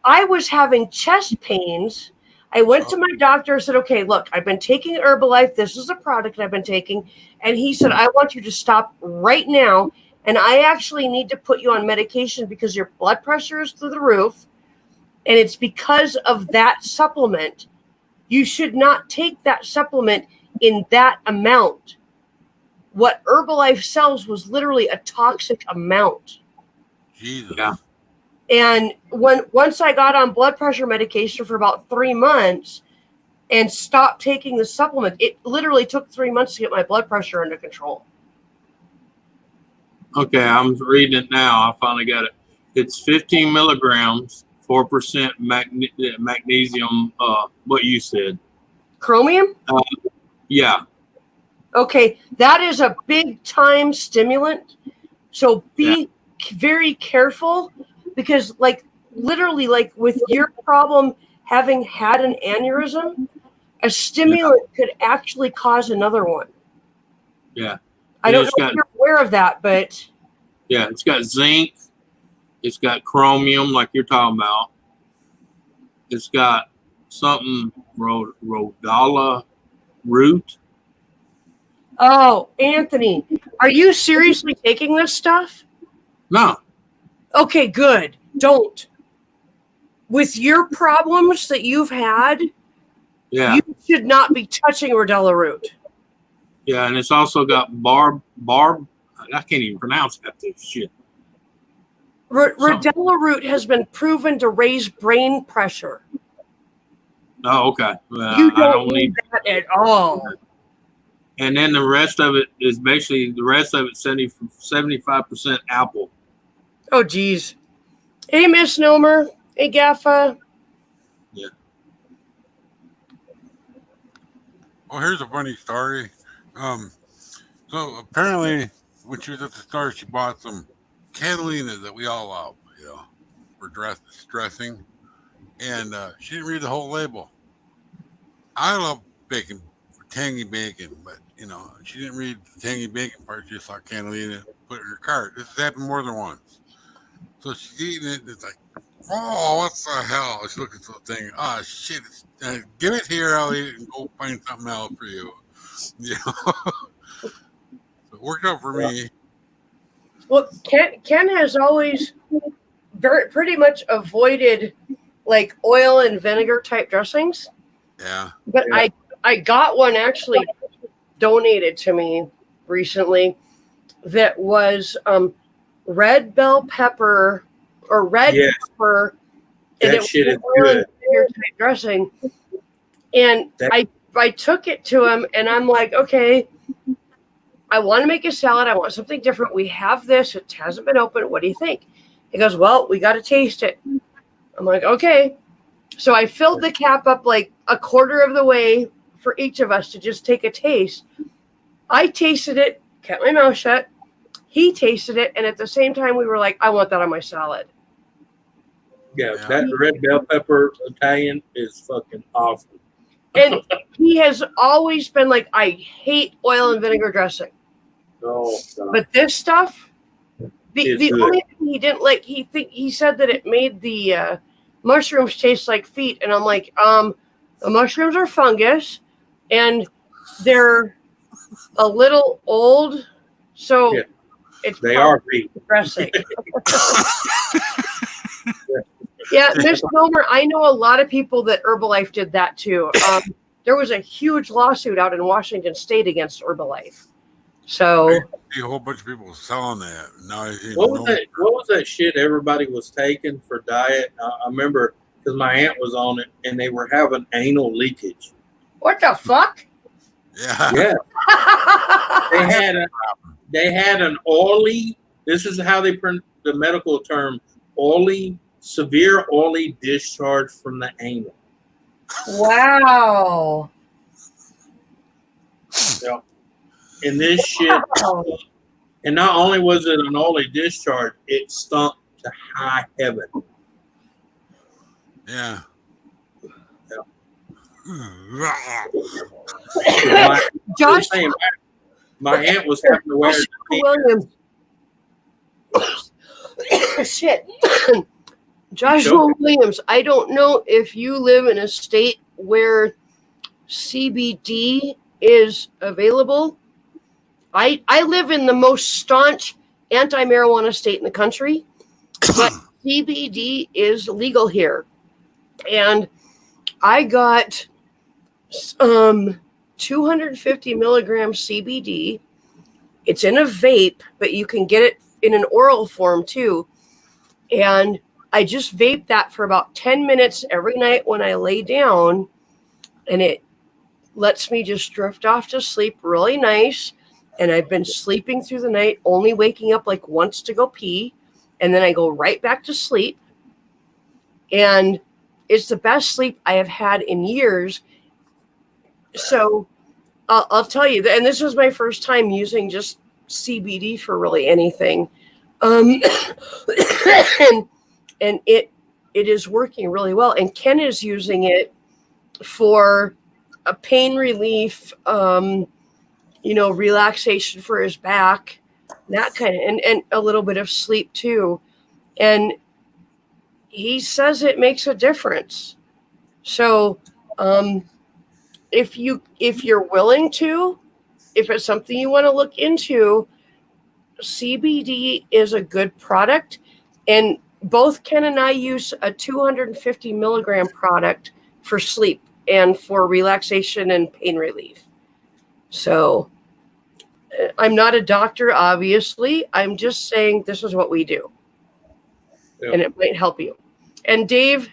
I was having chest pains. I went to my doctor and said, okay, look, I've been taking Herbalife. This is a product I've been taking. And he said, I want you to stop right now. And I actually need to put you on medication because your blood pressure is through the roof. And it's because of that supplement. You should not take that supplement in that amount. What Herbalife sells was literally a toxic amount. Jesus. Yeah. And once I got on blood pressure medication for about 3 months and stopped taking the supplement, it literally took 3 months to get my blood pressure under control. Okay, I'm reading it now. I finally got it. It's 15 milligrams, 4% magnesium. What you said? Chromium? Yeah. Okay, that is a big time stimulant. So be very careful because, like, literally, like with your problem having had an aneurysm, a stimulant could actually cause another one. Yeah. I don't know if you're aware of that, but yeah, it's got zinc. It's got chromium, like you're talking about. It's got something rhodala root. oh, Anthony, are you seriously taking this stuff? No. Okay, good. Don't. With your problems that you've had, Yeah. you should not be touching rhodella root. Yeah, and it's also got barb. I can't even pronounce that shit. Rhodella root has been proven to raise brain pressure. Oh, okay. Well, You I don't don't need that at all. And then the rest of it is basically 75% apple. Oh, geez. Hey, Misnomer. Hey, Gaffa. Yeah. Well, here's a funny story. So apparently, when she was at the store, she bought some Catalina that we all love, for dressing, and she didn't read the whole label. I love bacon, tangy bacon, but she didn't read the tangy bacon part. She just saw Catalina, put it in her cart. This has happened more than once. So she's eating it. And it's like, oh, what the hell? She's looking at the thing. Oh shit! Give it here. I'll eat it and go find something else for you. So it worked out for me. Well, Ken has always pretty much avoided like oil and vinegar type dressings. Yeah. But I got one actually donated to me recently that was red bell pepper or red pepper, and That shit is oil good. and vinegar type dressing. And I took it to him, and I'm like, okay, I want to make a salad. I want something different. We have this. It hasn't been opened. What do you think? He goes, well, we got to taste it. I'm like, okay. So I filled the cap up like a quarter of the way for each of us to just take a taste. I tasted it, kept my mouth shut. He tasted it. And at the same time, we were like, I want that on my salad. Yeah, that red bell pepper Italian is fucking awesome. And he has always been like, I hate oil and vinegar dressing. Oh, God. But this stuff, the good. only thing he didn't like, he said that it made the mushrooms taste like feet. And I'm like, the mushrooms are fungus and they're a little old. So they are feet. dressing. Yeah, misnomer. I know a lot of people that Herbalife did that too. There was a huge lawsuit out in Washington State against Herbalife. So I see a whole bunch of people selling that. Now I see What was that shit everybody was taking for diet? I remember because my aunt was on it, and they were having anal leakage. what the fuck? Yeah. Yeah, they had an oily. This is how they print the medical term: severe oily discharge from the anal. Wow. Yeah. And this shit, and not only was it an oily discharge, it stunk to high heaven. Yeah. Josh My aunt was having to wear Williams. Shit. Joshua Williams, I don't know if you live in a state where CBD is available. I live in the most staunch anti-marijuana state in the country, but CBD is legal here. And I got 250 milligrams CBD. It's in a vape, but you can get it in an oral form too. And I just vape that for about 10 minutes every night when I lay down, and it lets me just drift off to sleep really nice. And I've been sleeping through the night, only waking up like once to go pee, and then I go right back to sleep. And it's the best sleep I have had in years. So I'll tell you, and this was my first time using just CBD for really anything. And it is working really well. And Ken is using it for a pain relief, relaxation for his back, that kind of, and a little bit of sleep too. And he says it makes a difference. So, if you're willing to, if it's something you want to look into, CBD is a good product. And both Ken and I use a 250 milligram product for sleep and for relaxation and pain relief. So I'm not a doctor, obviously. I'm just saying this is what we do. Yep. And it might help you. And Dave,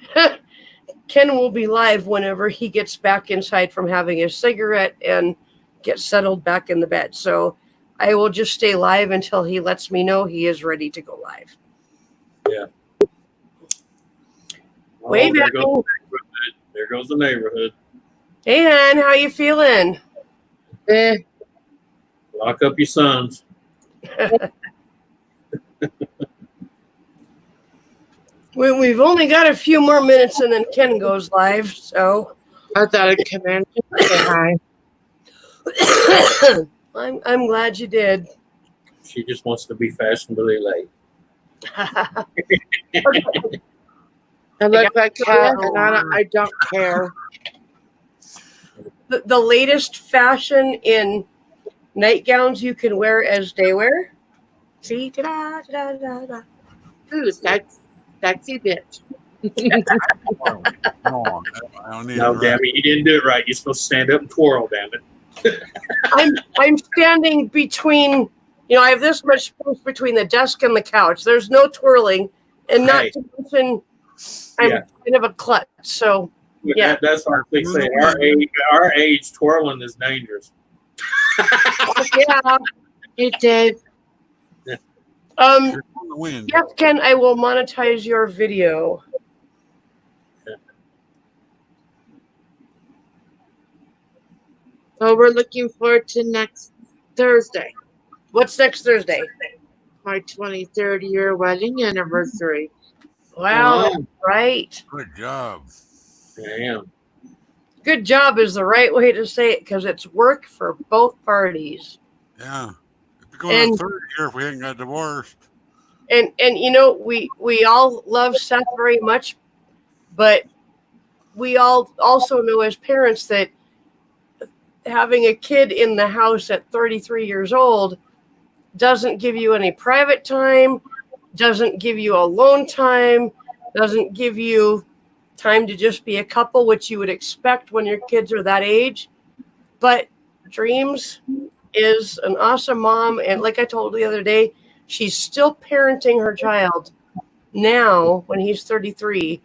Ken will be live whenever he gets back inside from having a cigarette and gets settled back in the bed. So I will just stay live until he lets me know he is ready to go live. Yeah. Wave at me. There goes the neighborhood. Hey, hon, how you feeling? Lock up your sons. We've only got a few more minutes and then Ken goes live, so I thought I'd come in to say hi. I'm glad you did. She just wants to be fashionably late. I look like Kat, and I don't care. The latest fashion in nightgowns you can wear as day wear. See? Ta-da, ta-da, ta-da. Ooh, sexy bitch. No, damn it, you didn't do it right. You're supposed to stand up and twirl, damn it. I'm standing between, I have this much space between the desk and the couch. There's no twirling, and not to mention I'm kind of a klutz. So yeah, that's what I say. Our age, twirling is dangerous. Yeah, you did. Yes, Ken, I will monetize your video. Well, we're looking forward to next Thursday. What's next Thursday? My 23rd year wedding anniversary. Wow, that's right. Good job. Damn. Good job is the right way to say it because it's work for both parties. Yeah. It'd be going on 3rd year if we hadn't got divorced. And we all love Seth very much, but we all also know as parents that having a kid in the house at 33 years old doesn't give you any private time, doesn't give you alone time, doesn't give you time to just be a couple, which you would expect when your kids are that age. But Dreams is an awesome mom. And like I told the other day, she's still parenting her child now when he's 33.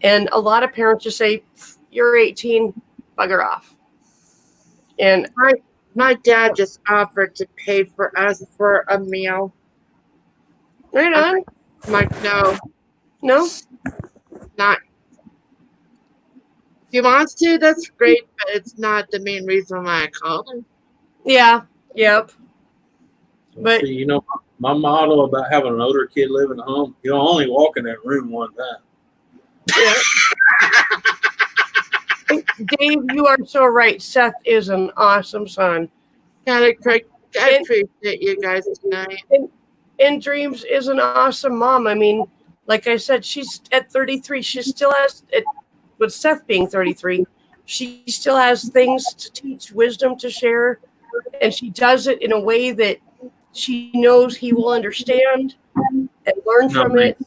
And a lot of parents just say, you're 18, bugger off. And My dad just offered to pay for us for a meal. right on. I'm like, no, No? not. If he wants to, that's great, but it's not the main reason why I called him. Yeah. Yep. But See, my motto about having an older kid living at home, you'll only walk in that room one time. Dave, you are so right. Seth is an awesome son. I appreciate you guys tonight. And Dreams is an awesome mom. I mean, like I said, she's at 33. She still has, with Seth being 33, she still has things to teach, wisdom to share. And she does it in a way that she knows he will understand and learn from it.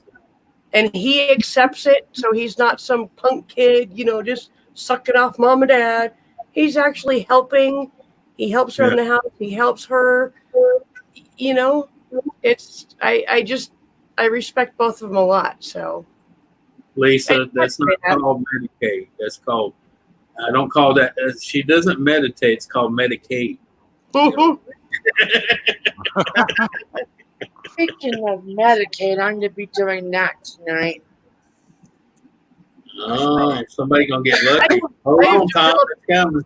And he accepts it. So he's not some punk kid, just sucking off mom and dad. He's actually helping. He helps her in the house. He helps her. It's I respect both of them a lot. So Lisa, that's not called Medicaid. That's called, I don't call that, she doesn't meditate. It's called Medicaid. Speaking of Medicaid, I'm going to be doing that tonight. Oh, somebody going to get lucky. Hold on, Tom. It's coming.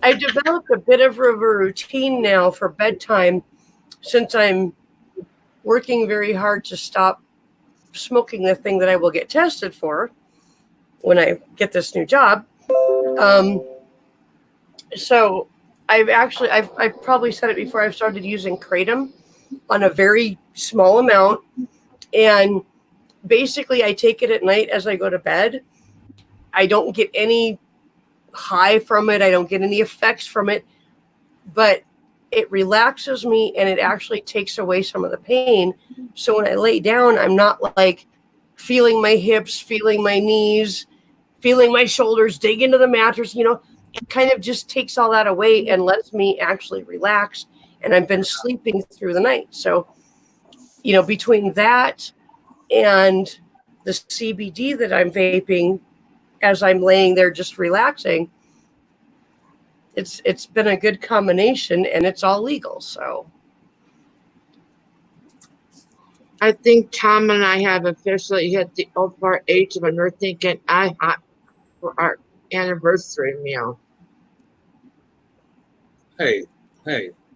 I've developed a bit of a routine now for bedtime since I'm working very hard to stop smoking the thing that I will get tested for when I get this new job. So I've probably said it before, I've started using Kratom on a very small amount. And basically I take it at night as I go to bed. I don't get any high from it. I don't get any effects from it, but it relaxes me and it actually takes away some of the pain. So when I lay down, I'm not like feeling my hips, feeling my knees, feeling my shoulders, dig into the mattress, it kind of just takes all that away and lets me actually relax. And I've been sleeping through the night. So, between that and the CBD that I'm vaping as I'm laying there just relaxing, it's been a good combination and it's all legal. So I think Tom and I have officially hit the over age when we're thinking IHOP for our anniversary meal. Hey,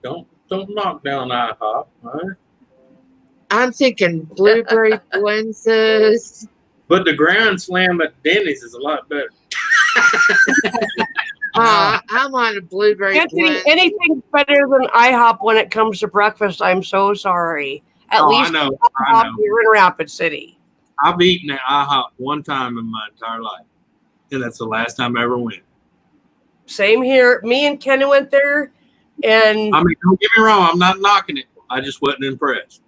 don't knock down IHOP, all right? I'm thinking blueberry blintzes. But the Grand Slam at Denny's is a lot better. I'm on a blueberry blintz. Anything's better than IHOP when it comes to breakfast. I'm so sorry. At least I know. You're in Rapid City. I've eaten at IHOP one time in my entire life, and that's the last time I ever went. Same here. Me and Ken went there, and I mean, don't get me wrong. I'm not knocking it. I just wasn't impressed.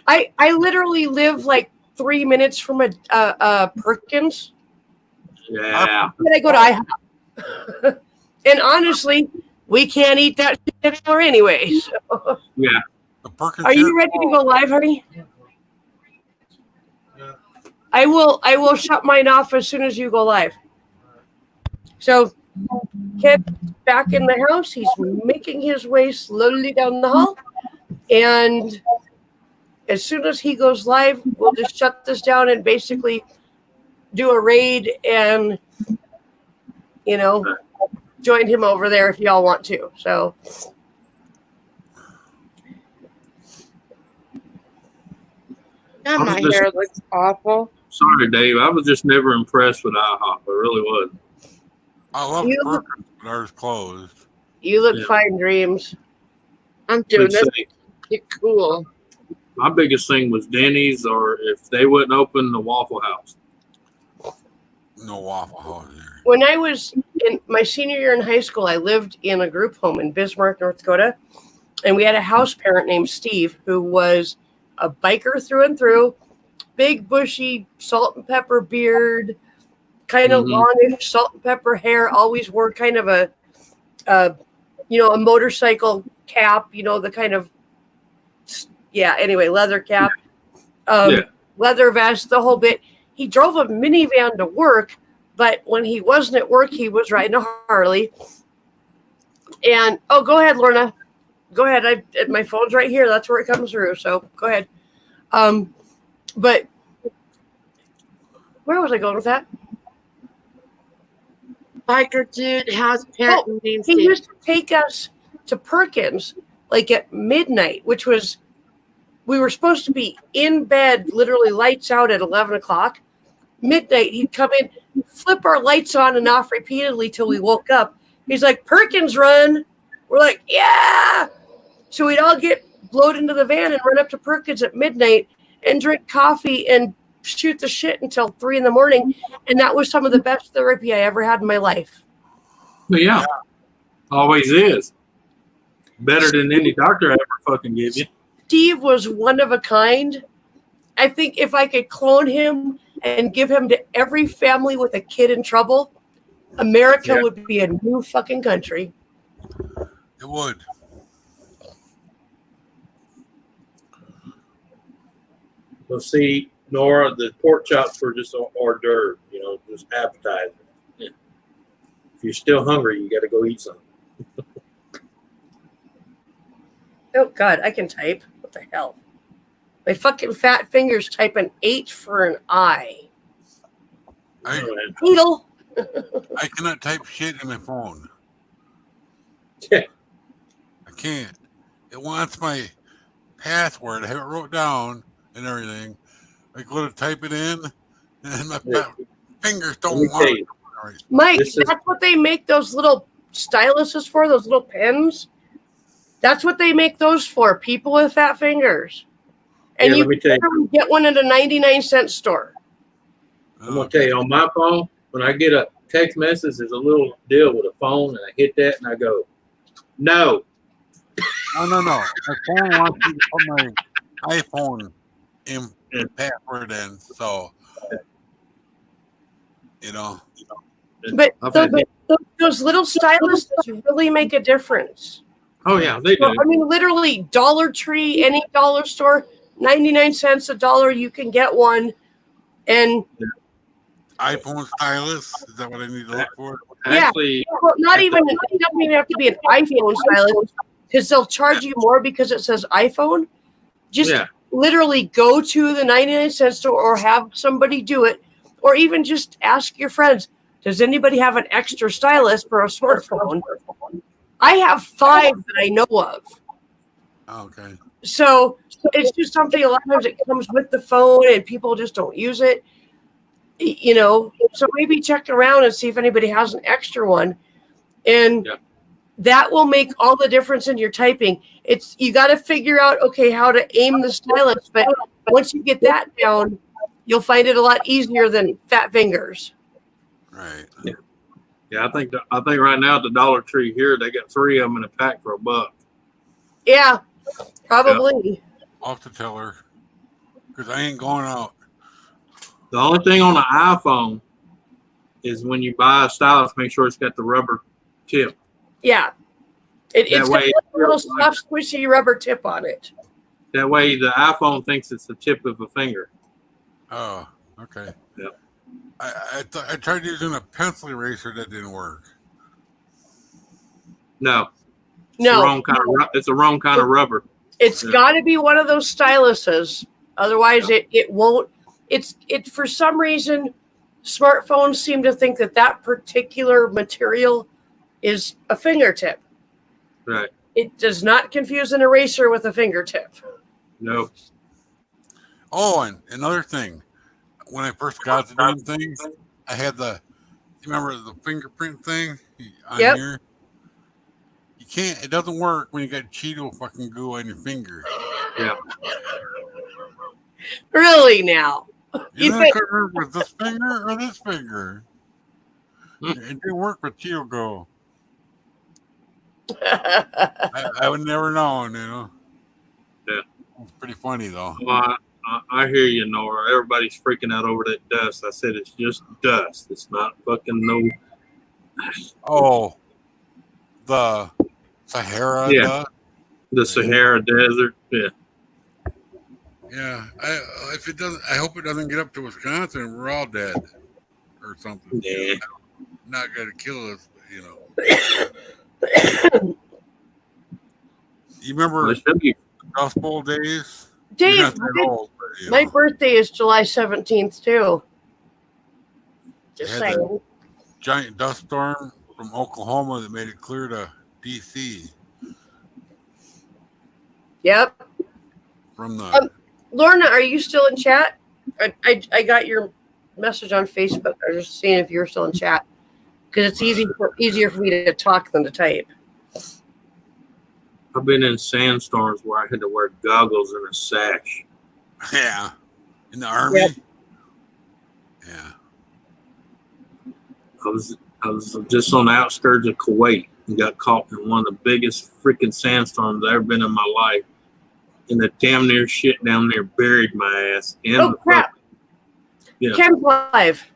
I literally live like 3 minutes from a Perkins. Yeah. Then I go to IHOP. And honestly, we can't eat that shit anymore anyway. So. Yeah. Are you ready to go live, honey? Yeah. I will shut mine off as soon as you go live. So Ken's back in the house. He's making his way slowly down the hall. And as soon as he goes live, we'll just shut this down and basically do a raid and, join him over there if y'all want to. So. Now my hair looks awful. Sorry, Dave. I was just never impressed with IHOP. I really was. I love Perkins, but ours closed. You look fine, Dreams. I'm doing this. Get cool. My biggest thing was Denny's, or if they wouldn't open the Waffle House. No Waffle House there. When I was in my senior year in high school, I lived in a group home in Bismarck, North Dakota. And we had a house parent named Steve who was a biker through and through, big bushy salt and pepper beard, kind of Mhm. longish salt and pepper hair. Always wore kind of a a motorcycle cap. The kind of Anyway, leather cap, Yeah. leather vest, the whole bit. He drove a minivan to work, but when he wasn't at work, he was riding a Harley. And go ahead, Lorna. Go ahead. My phone's right here. That's where it comes through. So go ahead. But where was I going with that? Biker dude, house pet, Oh, name he state. used to take us to Perkins like at midnight, which was we were supposed to be in bed, literally lights out at 11 o'clock. Midnight, he'd come in, flip our lights on and off repeatedly till we woke up. He's like, Perkins run. We're like, yeah. So we'd all get loaded into the van and run up to Perkins at midnight and drink coffee and shoot the shit until 3 a.m. And that was some of the best therapy I ever had in my life. But yeah, always is. Better than any doctor ever fucking give you. Steve was one of a kind. I think if I could clone him and give him to every family with a kid in trouble, America would be a new fucking country. It would. So see, Nora, the pork chops were just hors d'oeuvre, just appetizer. Yeah. If you're still hungry, you got to go eat something. Oh, God, I can type. What the hell? My fucking fat fingers type an 8 for an I. Needle. I cannot type shit in my phone. Yeah. I can't. It wants my password. I have it wrote down and everything. I go to type it in, and my fingers don't want it. Mike, that's what they make those little styluses for, those little pens. That's what they make those for, people with fat fingers. And you can get one at a 99-cent store. I'm going to tell you, on my phone, when I get a text message, there's a little deal with a phone, and I hit that, and I go, no. No. My phone wants me to put my iPhone in password in, so, But those little styluses really make a difference. Oh, yeah, they do. I mean, literally, Dollar Tree, any dollar store, 99 cents, $1, you can get one. And iPhone stylus, is that what I need to look for? Actually, well, it doesn't even have to be an iPhone stylus, because they'll charge you more because it says iPhone. Just literally go to the 99-cent store or have somebody do it, or even just ask your friends, does anybody have an extra stylus for a smartphone? I have 5 that I know of. Okay. So it's just something, a lot of times it comes with the phone and people just don't use it. So maybe check around and see if anybody has an extra one. And that will make all the difference in your typing. You got to figure out, how to aim the stylus. But once you get that down, you'll find it a lot easier than fat fingers. Right. Yeah, I think right now at the Dollar Tree here, they got 3 of them in a pack for $1. Yeah, probably. I'll have to tell her, because I ain't going out. The only thing on the iPhone is when you buy a stylus, make sure it's got the rubber tip. Yeah. It's got a little soft, squishy rubber tip on it. That way the iPhone thinks it's the tip of a finger. Oh, okay. Yep. I tried using a pencil eraser that didn't work. No. It's the wrong kind of rubber. It's got to be one of those styluses. Otherwise, it won't. It for some reason, smartphones seem to think that particular material is a fingertip. Right. It does not confuse an eraser with a fingertip. No. Oh, and another thing. When I first got the damn thing, I had remember the fingerprint thing on here? You can't, it doesn't work when you got Cheeto fucking goo on your finger. Yeah. Really now? You know, I couldn't remember with this finger or this finger. It didn't work with Cheeto goo. I would never known, Yeah. It's pretty funny though. Well, I hear you, Nora. Everybody's freaking out over that dust. I said it's just dust. It's not fucking no. Oh, the Sahara Yeah. dust. The Sahara Desert. Yeah. Yeah, if it doesn't, I hope it doesn't get up to Wisconsin and we're all dead or something. Yeah. Not gonna kill us, but, you know. You remember Well, it should be. Dust Bowl days? You're Dave, not that old, but, you my know, birthday is July 17th too. Just They had saying. giant dust storm from Oklahoma that made it clear to DC Yep. from the. Lorna, are you still in chat? I got your message on Facebook. I was just seeing if you're still in chat because it's easier for me to talk than to type. I've been in sandstorms where I had to wear goggles and a sash. Yeah, in the Army. Yep. Yeah. I was just on the outskirts of Kuwait and got caught in one of the biggest freaking sandstorms I've ever been in my life. And the damn near shit down there buried my ass in Oh the crap! Yeah. Ken's live.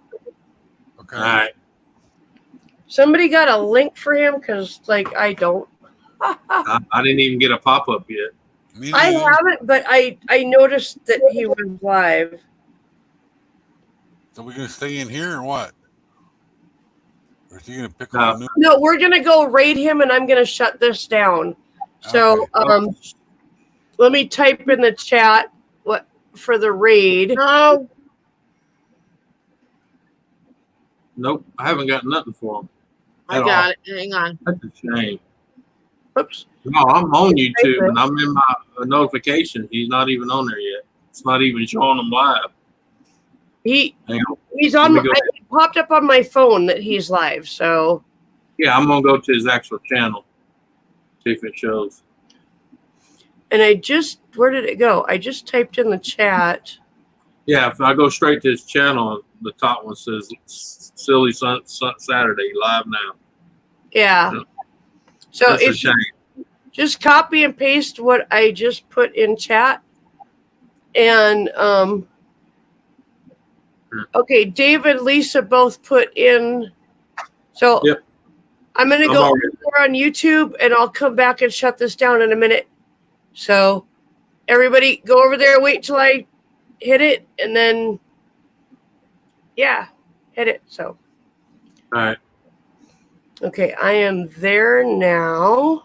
Okay. All right. Somebody got a link for him because, like, I don't. I didn't even get a pop up yet. Me I neither. haven't, but I noticed that he was live. So we're gonna stay in here or what? Or is he gonna pick up a new? No, we're gonna go raid him, and I'm gonna shut this down. So, Okay. let me type in the chat what for the raid. No. Nope. I haven't got nothing for him. I got it. Hang on. That's a shame. Oops. No, I'm on YouTube and I'm in my notification. He's not even on there yet. It's not even showing him live. He's Let on. me go. It popped up on my phone that he's live. So Yeah, I'm gonna go to his actual channel. See if it shows. and where did it go? I just typed in the chat. Yeah, if I go straight to his channel, the top one says Silly Saturday live now. Yeah. So That's a if shame. just copy and paste what I just put in chat, and okay, Dave and Lisa both put in. So Yep. I'm gonna I'm go already- over on YouTube, and I'll come back and shut this down in a minute. So everybody, go over there. Wait till I hit it, and then yeah, hit it. So All right. okay, I am there now.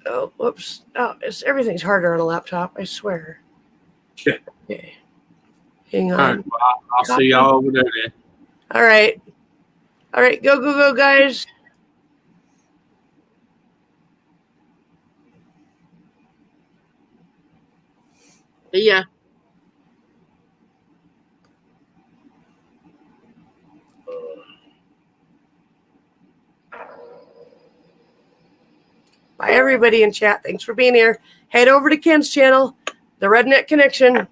Oh, whoops! Oh, everything's harder on a laptop. I swear. Okay. Okay. Hang All on. right. Well, I'll see y'all over there then. All right. All right. Go, guys. Yeah. Bye, everybody in chat. Thanks for being here. Head over to Ken's channel, The Redneck Connection.